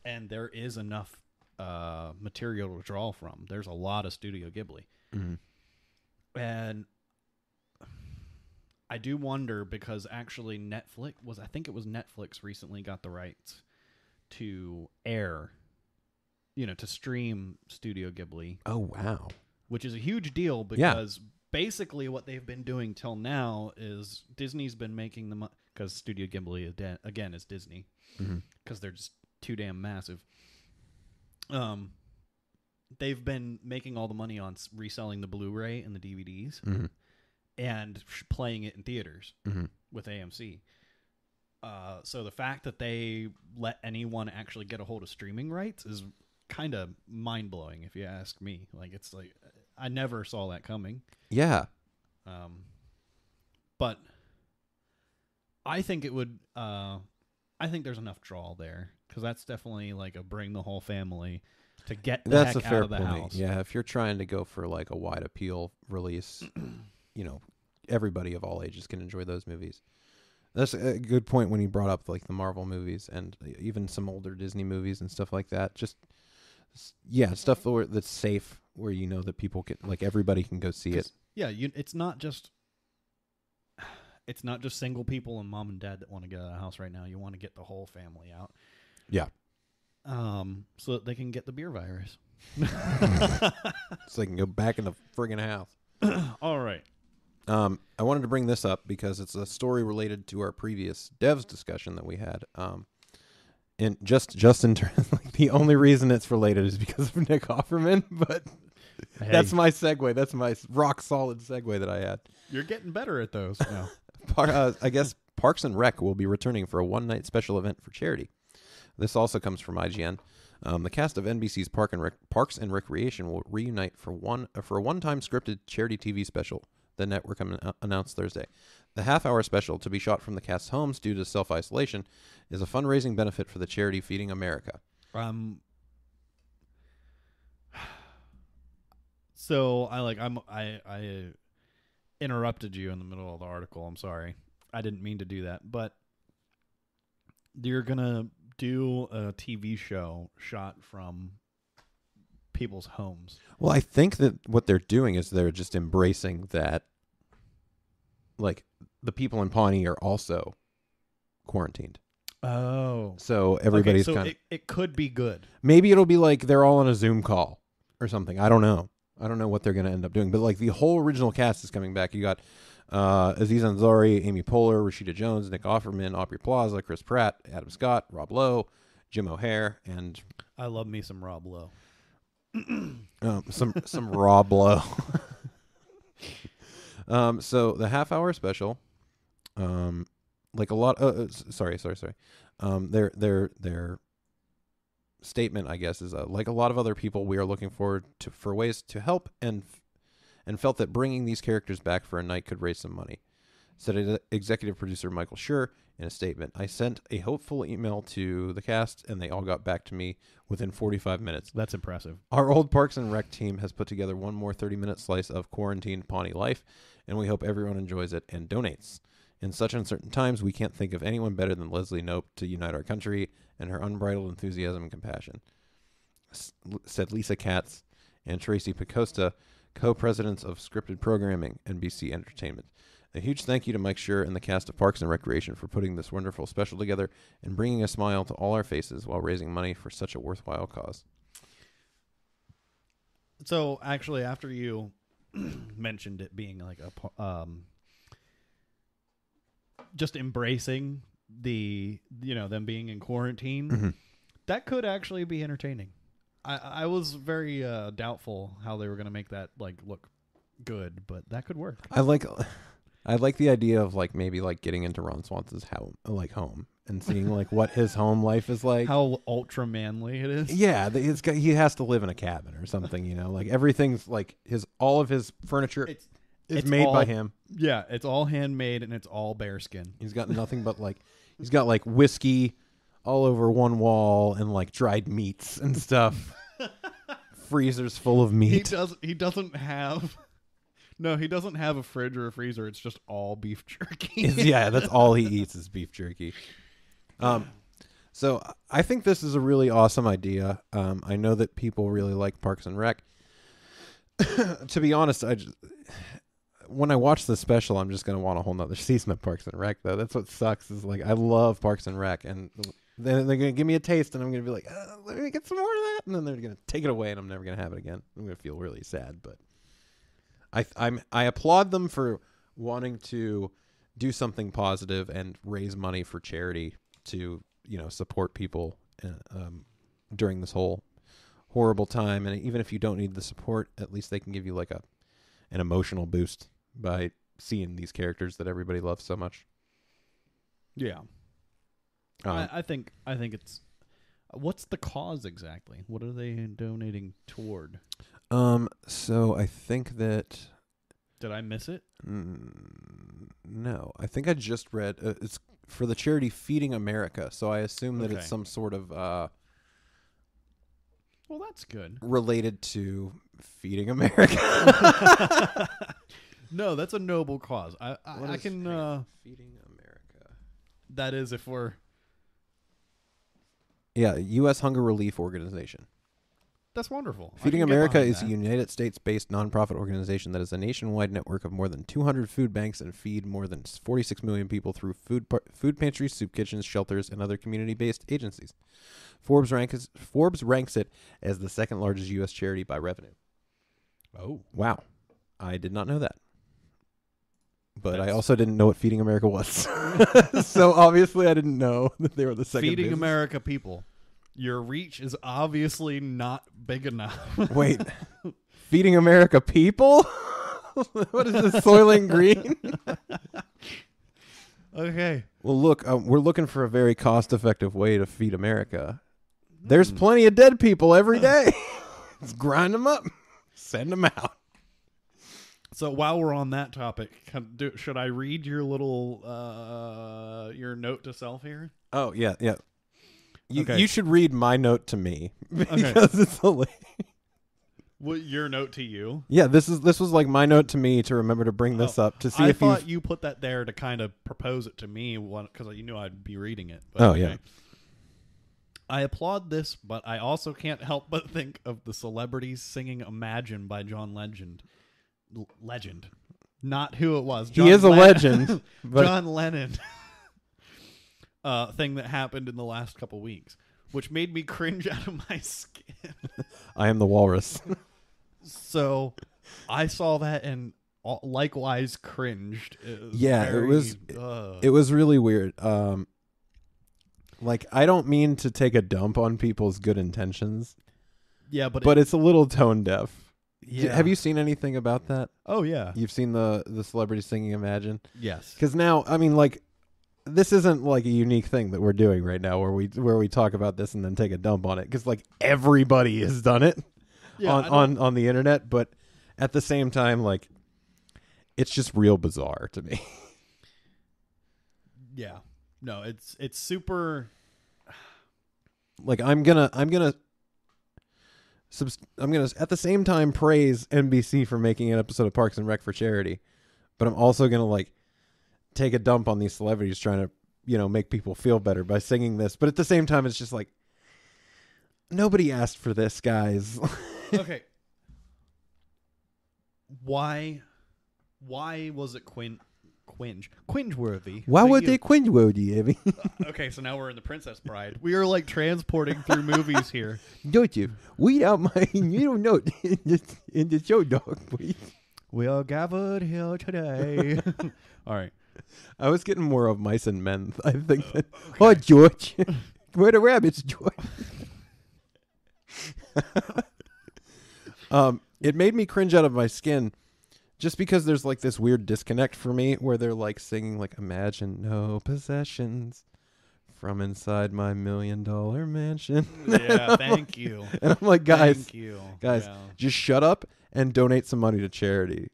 And there is enough material to draw from. There's a lot of Studio Ghibli. And I do wonder, because actually I think it was Netflix recently got the rights to air, to stream Studio Ghibli. Oh, wow. Which is a huge deal, because basically what they've been doing till now is Disney's been making the because Studio Ghibli again is Disney, because they're just too damn massive. They've been making all the money on reselling the Blu-ray and the DVDs and playing it in theaters with AMC. So the fact that they let anyone actually get a hold of streaming rights is kind of mind-blowing, if you ask me. Like, it's like, I never saw that coming. Yeah. But I think it would, I think there's enough draw there, because that's definitely like a bring the whole family to get the That's heck a fair out of the point. house. Yeah, if you're trying to go for like a wide appeal release, everybody of all ages can enjoy those movies. That's a good point when you brought up like the Marvel movies and even some older Disney movies and stuff like that. Just stuff that's safe, where you know that people can, like, everybody can go see it. Yeah, it's not just single people and mom and dad that want to get out of the house right now. You want to get the whole family out. Yeah. So that they can get the beer virus. So they can go back in the friggin' house. All right. I wanted to bring this up because it's a story related to our previous devs discussion that we had. And just in terms, like, the only reason it's related is because of Nick Offerman, but hey, that's my segue. That's my rock solid segue that I had. You're getting better at those now. I guess Parks and Rec will be returning for a one-night special event for charity. This also comes from IGN. The cast of NBC's Parks and Recreation will reunite for a one-time scripted charity TV special, the network announced Thursday. The half-hour special, to be shot from the cast's homes due to self-isolation, is a fundraising benefit for the charity Feeding America. So I interrupted you in the middle of the article. I'm sorry. I didn't mean to do that, but you're gonna do a TV show shot from people's homes. Well, I think that what they're doing is they're just embracing that, like, the people in Pawnee are also quarantined. Oh. So everybody's kind of... It could be good. Maybe it'll be like they're all on a Zoom call or something. I don't know. I don't know what they're going to end up doing. But, like, the whole original cast is coming back. You got Aziz Ansari, Amy Poehler, Rashida Jones, Nick Offerman, Aubrey Plaza, Chris Pratt, Adam Scott, Rob Lowe, Jim O'Hare, and... I love me some Rob Lowe. Some Rob Lowe. So the half-hour special, like a lot... sorry. Their statement, I guess, is like a lot of other people, we are looking forward for ways to help and felt that bringing these characters back for a night could raise some money, said executive producer Michael Schur in a statement. I sent a hopeful email to the cast, and they all got back to me within 45 minutes. That's impressive. Our old Parks and Rec team has put together one more 30-minute slice of quarantined Pawnee life, and we hope everyone enjoys it and donates. In such uncertain times, we can't think of anyone better than Leslie Knope to unite our country and her unbridled enthusiasm and compassion, said Lisa Katz and Tracy Picosta, co-presidents of scripted programming, NBC Entertainment. A huge thank you to Mike Schur and the cast of Parks and Recreation for putting this wonderful special together and bringing a smile to all our faces while raising money for such a worthwhile cause. So, actually, after you mentioned it being like a just embracing them being in quarantine, that could actually be entertaining. I was very doubtful how they were going to make that look good, but that could work. I like the idea of maybe getting into Ron Swanson's home and seeing what his home life is like. How ultra manly it is. Yeah, he has to live in a cabin or something. Everything's all of his furniture is made by him. Yeah, it's all handmade and it's all bearskin. He's got nothing but he's got whiskey all over one wall and dried meats and stuff. Freezers full of meat. He doesn't have a fridge or a freezer. It's just all beef jerky. Yeah, that's all he eats is beef jerky. So I think this is a really awesome idea. I know that people really like Parks and Rec. To be honest, when I watch the special, I'm just going to want a whole nother season of Parks and Rec, though. That's what sucks is I love Parks and Rec, and then they're going to give me a taste, and I'm going to be like, let me get some more of that, and then they're going to take it away, and I'm never going to have it again. I'm going to feel really sad, but I applaud them for wanting to do something positive and raise money for charity to support people during this whole horrible time. And even if you don't need the support, at least they can give you an emotional boost by seeing these characters that everybody loves so much. Yeah, I think it's. What's the cause exactly? What are they donating toward? So I think that... Did I miss it? No. I think I just read... it's for the charity Feeding America, so I assume that it's some sort of... well, that's good. Related to Feeding America. No, that's a noble cause. I can... Feeding America. That is if we're... Yeah, U.S. Hunger Relief Organization. That's wonderful. Feeding America is a United States-based nonprofit organization that is a nationwide network of more than 200 food banks and feed more than 46 million people through food pantries, soup kitchens, shelters, and other community-based agencies. Forbes ranks it as the second largest U.S. charity by revenue. Oh. Wow. I did not know that. But I also didn't know what Feeding America was. So obviously I didn't know that they were the second Feeding business. America people. Your reach is obviously not big enough. Wait. Feeding America people? What is this, Soylent Green? Okay. Well, look, we're looking for a very cost-effective way to feed America. There's plenty of dead people every day. Let's grind them up. Send them out. So while we're on that topic, should I read your little your note to self here? Oh, yeah. Okay. You should read my note to me because Okay. it's hilarious. What, your note to you? Yeah, this was like my note to me to remember to bring this up to see I if thought you put that there to kind of propose it to me because you knew I'd be reading it. But Oh, yeah. I applaud this, but I also can't help but think of the celebrities singing "Imagine" by John Legend. Legend, not who it was. He is a legend. But John Lennon. Thing that happened in the last couple weeks, which made me cringe out of my skin. I am the walrus. So I saw that and likewise cringed. It was really weird. Like, I don't mean to take a dump on people's good intentions. Yeah, but it's a little tone deaf. Yeah. Have you seen anything about that? Oh yeah. You've seen the celebrities singing Imagine? Yes. Because now, I mean, like, this isn't like a unique thing that we're doing right now where we talk about this and then take a dump on it. Because, like, everybody has done it on the internet. But at the same time, like, it's just real bizarre to me. Yeah. No, it's super. Like, I'm gonna at the same time praise NBC for making an episode of Parks and Rec for charity, but I'm also gonna like take a dump on these celebrities trying to, make people feel better by singing this. But at the same time, it's just like, nobody asked for this, guys. Okay. Why was it cringeworthy? Why would they cringeworthy, Evie? Okay, so now we're in the Princess Bride. We are like transporting through movies here. Don't you? We don't mind. You don't know in the show, dog, please. We are gathered here today. All right. I was getting more of Mice and Men. I think. Okay. Oh, George. Where the rabbits, George? It made me cringe out of my skin just because there's like this weird disconnect for me where they're like singing like "Imagine no possessions from inside my $1 million mansion." Yeah, thank you. And I'm like, guys, yeah. just shut up and donate some money to charity.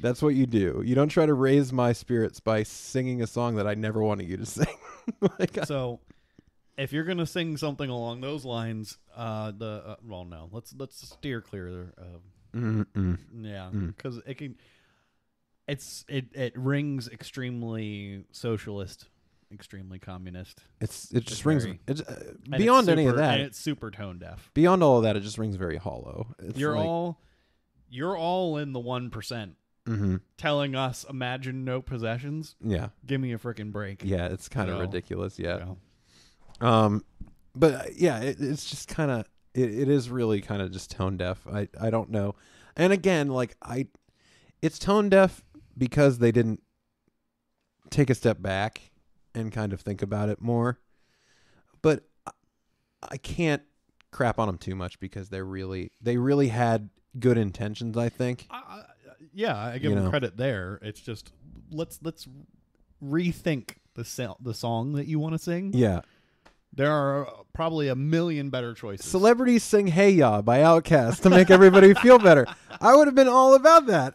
That's what you do. You don't try to raise my spirits by singing a song that I never wanted you to sing. So, if you're gonna sing something along those lines, well, no, let's steer clear. Yeah, because it rings extremely socialist, extremely communist. It just rings. It's beyond any of that. And it's super tone deaf. Beyond all of that, it just rings very hollow. You're all in the 1%. Mm-hmm. Telling us imagine no possessions. Yeah, give me a freaking break. Yeah, it's kind of ridiculous. Yeah. But it's just kind of it is really kind of just tone deaf. I don't know. And again, like it's tone deaf because they didn't take a step back and kind of think about it more. But I can't crap on them too much because they really had good intentions, I think. I give them credit there. It's just let's rethink the song that you want to sing. Yeah. There are probably a million better choices. Celebrities sing "Hey Ya" by Outkast to make everybody feel better. I would have been all about that,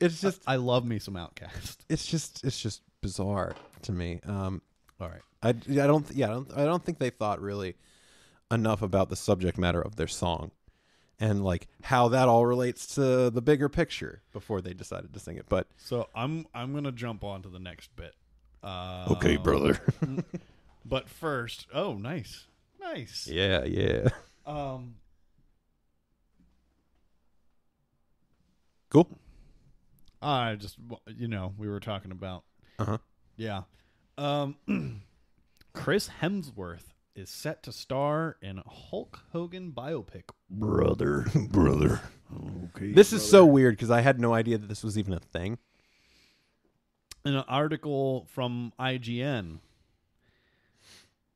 It's just I love me some Outkast. It's just bizarre to me. All right. I don't think they thought really enough about the subject matter of their song and like how that all relates to the bigger picture before they decided to sing it. But so I'm going to jump on to the next bit. Okay, brother. But first, oh, nice. Yeah. Cool. I just, we were talking about. Yeah. Chris Hemsworth is set to star in a Hulk Hogan biopic. Brother. Okay. This is so weird because I had no idea that this was even a thing. In an article from IGN,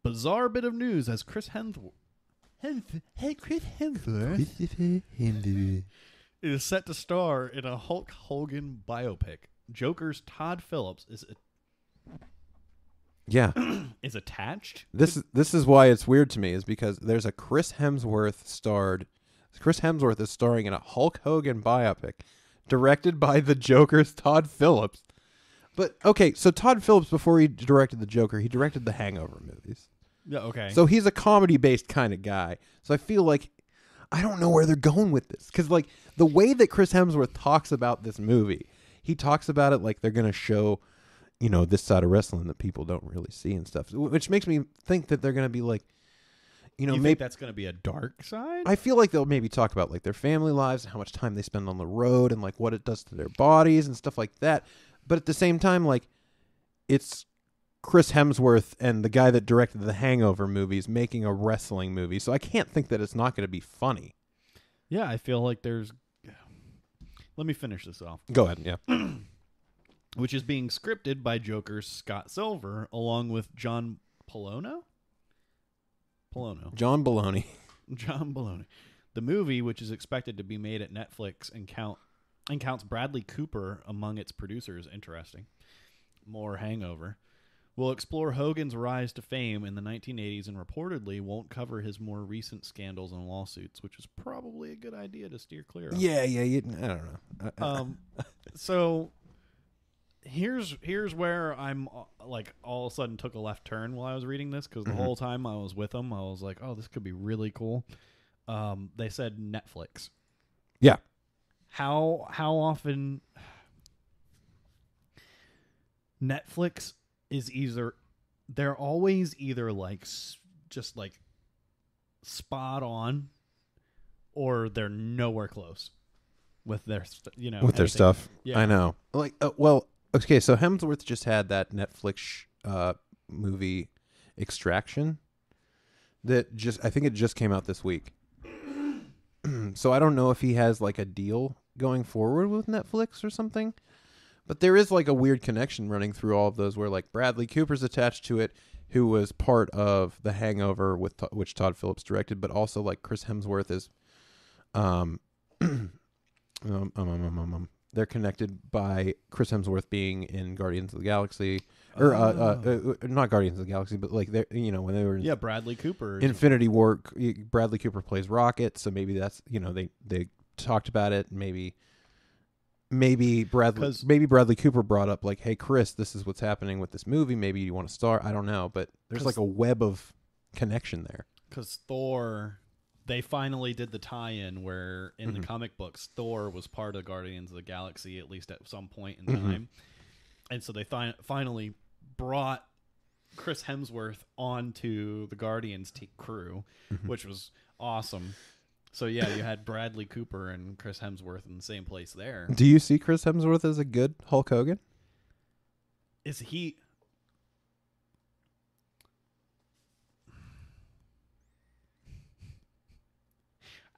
bizarre bit of news as Chris Hemsworth is set to star in a Hulk Hogan biopic. Joker's Todd Phillips is attached. This is why it's weird to me, is because there's a Chris Hemsworth is starring in a Hulk Hogan biopic directed by the Joker's Todd Phillips. But okay, so Todd Phillips, before he directed the Joker, he directed the Hangover movies. Yeah, okay. So he's a comedy-based kind of guy. So I feel like I don't know where they're going with this, because like the way that Chris Hemsworth talks about this movie, he talks about it like they're going to show, this side of wrestling that people don't really see and stuff, which makes me think that they're going to be like, you maybe think that's going to be a dark side? I feel like they'll maybe talk about like their family lives and how much time they spend on the road and like what it does to their bodies and stuff like that. But at the same time, like, it's Chris Hemsworth and the guy that directed the Hangover movies making a wrestling movie, so I can't think that it's not going to be funny. Yeah, I feel like there's... Let me finish this off. Go ahead, yeah. Which is being scripted by Joker's Scott Silver, along with John Polano? John Baloney. John Baloney. The movie, which is expected to be made at Netflix and counts Bradley Cooper among its producers. Interesting. More Hangover. Will explore Hogan's rise to fame in the 1980s and reportedly won't cover his more recent scandals and lawsuits, which is probably a good idea to steer clear of. Yeah, I don't know. So here's where I'm like all of a sudden took a left turn while I was reading this, because the whole time I was with them, I was like, oh, this could be really cool. They said Netflix. Yeah. How often Netflix is they're always either like just like spot on, or they're nowhere close with their their stuff. Yeah. I know. Like okay, so Hemsworth just had that Netflix movie Extraction that I think it just came out this week. So I don't know if he has like a deal going forward with Netflix or something, but there is like a weird connection running through all of those where like Bradley Cooper's attached to it, who was part of The Hangover which Todd Phillips directed, but also like Chris Hemsworth is they're connected by Chris Hemsworth being in Guardians of the Galaxy, or not Guardians of the Galaxy, but like they when they were in Bradley Cooper Infinity War. Bradley Cooper plays Rocket, so maybe that's they talked about it. Maybe Bradley Cooper brought up like, hey Chris, this is what's happening with this movie. Maybe you want to star. I don't know, but there's like a web of connection there. Because Thor. They finally did the tie-in where in the comic books, Thor was part of Guardians of the Galaxy, at least at some point in time. And so they finally brought Chris Hemsworth onto the Guardians crew, which was awesome. So, yeah, you had Bradley Cooper and Chris Hemsworth in the same place there. Do you see Chris Hemsworth as a good Hulk Hogan? Is he...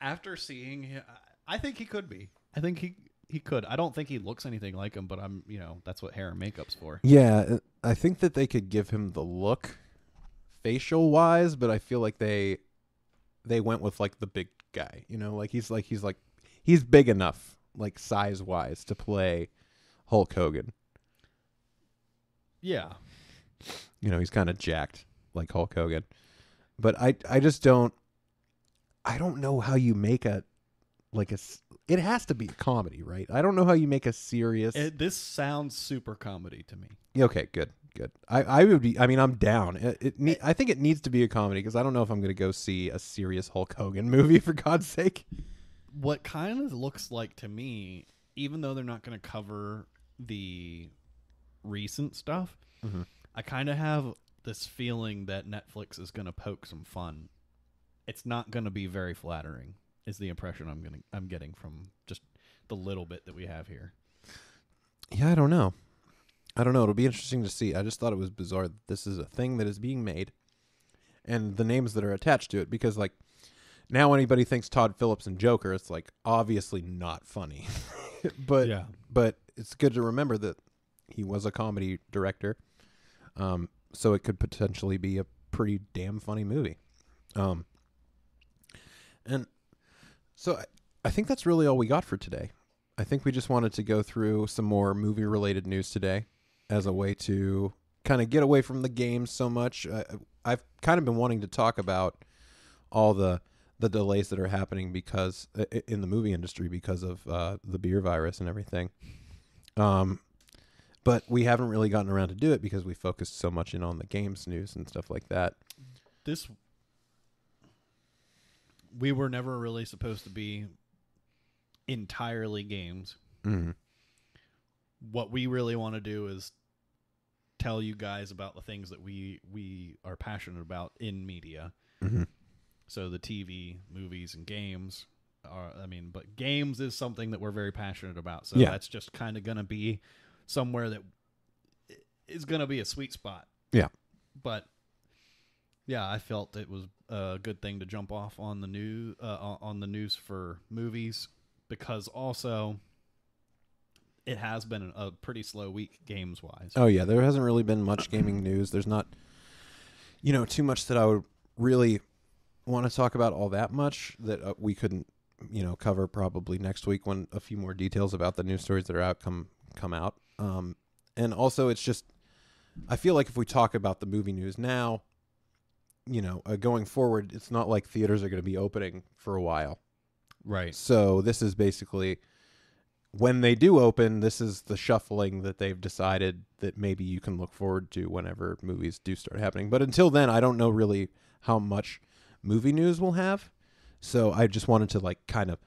After seeing him, I think he could be. I think he could. I don't think he looks anything like him, but that's what hair and makeup's for. Yeah, I think that they could give him the look facial wise, but I feel like they went with like the big guy, he's big enough like size wise to play Hulk Hogan. Yeah. He's kind of jacked like Hulk Hogan. But I just don't know how you make it has to be a comedy, right? I don't know how you make a serious... This sounds super comedy to me. Okay, good. I would be... I mean, I'm down. I think it needs to be a comedy, because I don't know if I'm going to go see a serious Hulk Hogan movie, for God's sake. What kind of looks like to me, even though they're not going to cover the recent stuff, I kind of have this feeling that Netflix is going to poke some fun. It's not going to be very flattering, is the impression I'm getting from just the little bit that we have here. Yeah, I don't know. It'll be interesting to see. I just thought it was bizarre that this is a thing that is being made, and the names that are attached to it. Because like now, anybody thinks Todd Phillips and Joker, it's like obviously not funny. but it's good to remember that he was a comedy director, so it could potentially be a pretty damn funny movie. And so I think that's really all we got for today. I think we just wanted to go through some more movie-related news today as a way to kind of get away from the games so much. I've kind of been wanting to talk about all the delays that are happening because in the movie industry because of the beer virus and everything. But we haven't really gotten around to do it because we focused so much in on the games news and stuff like that. We were never really supposed to be entirely games. Mm-hmm. What we really want to do is tell you guys about the things that we are passionate about in media. Mm-hmm. So the TV, movies, and games are, but games is something that we're very passionate about. So that's just kind of going to be somewhere that is going to be a sweet spot. Yeah. But yeah, I felt it was a good thing to jump off on the news for movies, because also it has been a pretty slow week games wise. Oh yeah, there hasn't really been much gaming news. There's not, too much that I would really want to talk about all that much that we couldn't, cover probably next week when a few more details about the news stories that are out come out. And also it's just, I feel like if we talk about the movie news now, going forward, it's not like theaters are going to be opening for a while. Right. So this is basically, when they do open, this is the shuffling that they've decided that maybe you can look forward to whenever movies do start happening. But until then, I don't know really how much movie news we'll have. So I just wanted to kind of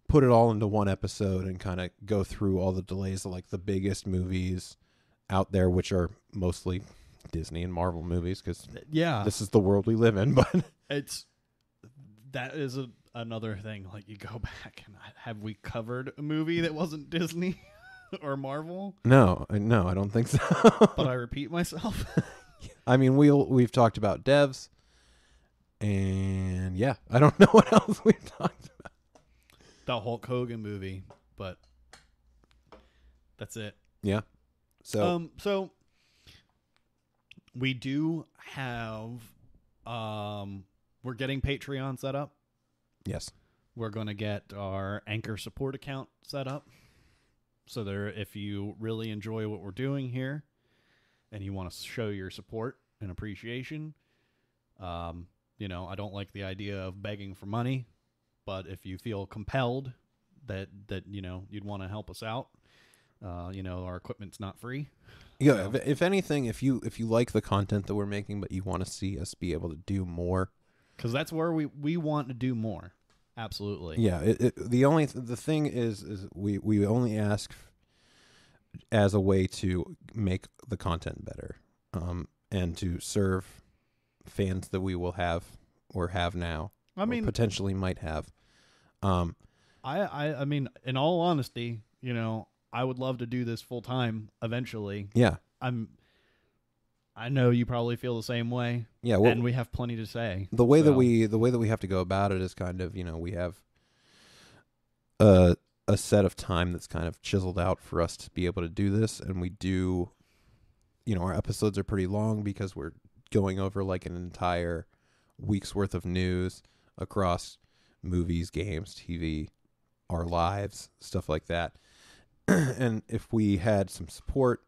put it all into one episode and kind of go through all the delays of the biggest movies out there, which are mostly Disney and Marvel movies, because this is the world we live in. But that is another thing. You go back and have we covered a movie that wasn't Disney or Marvel? No, I don't think so. But I repeat myself. We've talked about devs, and I don't know what else we've talked about. The Hulk Hogan movie, but that's it. Yeah. So we do have we're getting Patreon set up. Yes. We're going to get our Anchor support account set up. So if you really enjoy what we're doing here and you want to show your support and appreciation, I don't like the idea of begging for money, but if you feel compelled that you'd want to help us out, our equipment's not free. Yeah, if anything, if you like the content that we're making, but you want to see us be able to do more, because that's where we want to do more. Absolutely. Yeah. The thing is we only ask as a way to make the content better, and to serve fans that we will have or have now, or potentially might have. I mean, in all honesty, I would love to do this full time eventually. Yeah. I know you probably feel the same way. Yeah, and we have plenty to say. The way that we have to go about it is kind of, we have a set of time that's kind of chiseled out for us to be able to do this, and we do, our episodes are pretty long because we're going over an entire week's worth of news across movies, games, TV, our lives, stuff like that. And if we had some support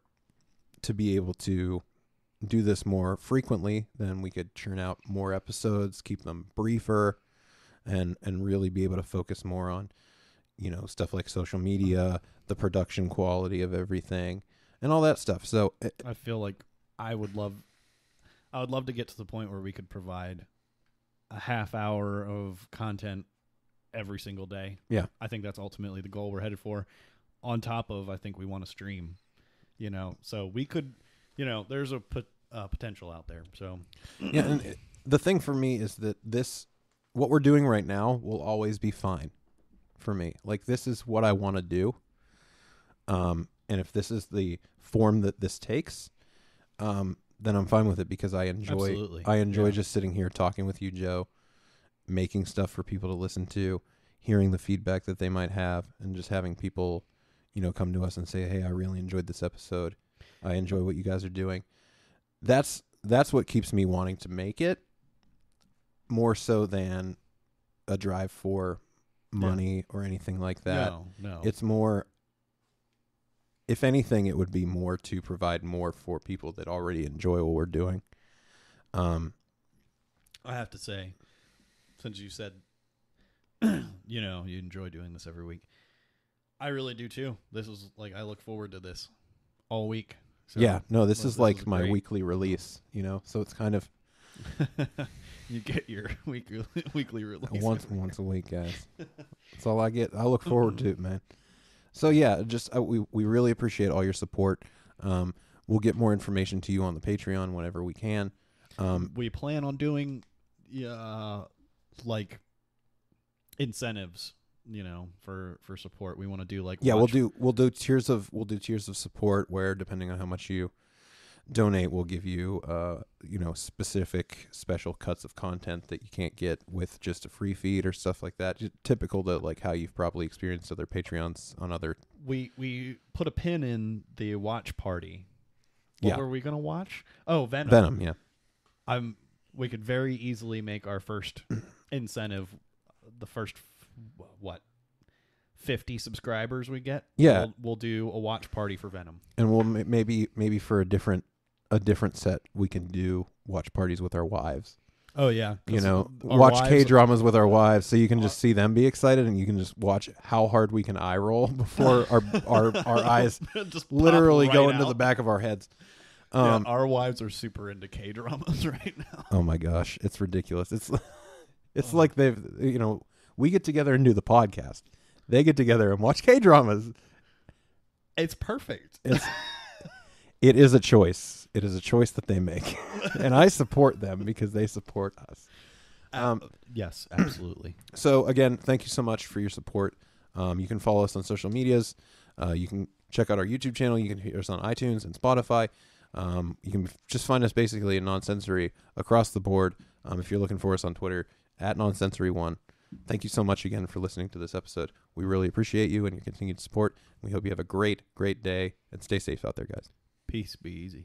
to be able to do this more frequently, then we could churn out more episodes, keep them briefer, and really be able to focus more on, stuff like social media, the production quality of everything, and all that stuff. So I feel like I would love to get to the point where we could provide a half hour of content every single day. Yeah. I think that's ultimately the goal we're headed for. On top of, I think we want to stream, so we could, there's a potential out there. So yeah, and the thing for me is that what we're doing right now will always be fine for me. Like, this is what I want to do. And if this is the form that this takes, then I'm fine with it, because I enjoy just sitting here talking with you, Joe, making stuff for people to listen to, hearing the feedback that they might have, and just having people, come to us and say, hey, I really enjoyed this episode. I enjoy what you guys are doing. That's what keeps me wanting to make it, more so than a drive for money or anything like that. No. It's more, if anything, it would be more to provide more for people that already enjoy what we're doing. I have to say, since you said, you enjoy doing this every week, I really do too. This is like, I look forward to this all week. So this is like my weekly release, so it's kind of you get your weekly release once a week, guys. That's all I get. I look forward to it, man. So yeah, just we really appreciate all your support. We'll get more information to you on the Patreon whenever we can. We plan on doing like incentives, for support. We want to do like we'll do tiers of support, where depending on how much you donate, we'll give you specific special cuts of content that you can't get with just a free feed or stuff like that. Just typical to like how you've probably experienced other Patreons on other. We put a pin in the watch party. What were we gonna watch? Oh, Venom. Venom, yeah. We could very easily make our first incentive the first 50 subscribers we get. Yeah, we'll do a watch party for Venom, and we'll maybe for a different set we can do watch parties with our wives. Oh yeah, watch K-dramas with our wives, so you can just see them be excited, and you can just watch how hard we can eye roll before our eyes just literally go into the back of our heads. Our wives are super into K-dramas right now. Oh my gosh, it's ridiculous. It's like they've we get together and do the podcast. They get together and watch K-dramas. It's perfect. It is a choice. It is a choice that they make. And I support them because they support us. Yes, absolutely. So, again, thank you so much for your support. You can follow us on social medias. You can check out our YouTube channel. You can hear us on iTunes and Spotify. You can just find us basically in Nonsensory across the board. If you're looking for us on Twitter, @Nonsensory1. Thank you so much again for listening to this episode. We really appreciate you and your continued support. We hope you have a great, great day, and stay safe out there, guys. Peace. Be easy.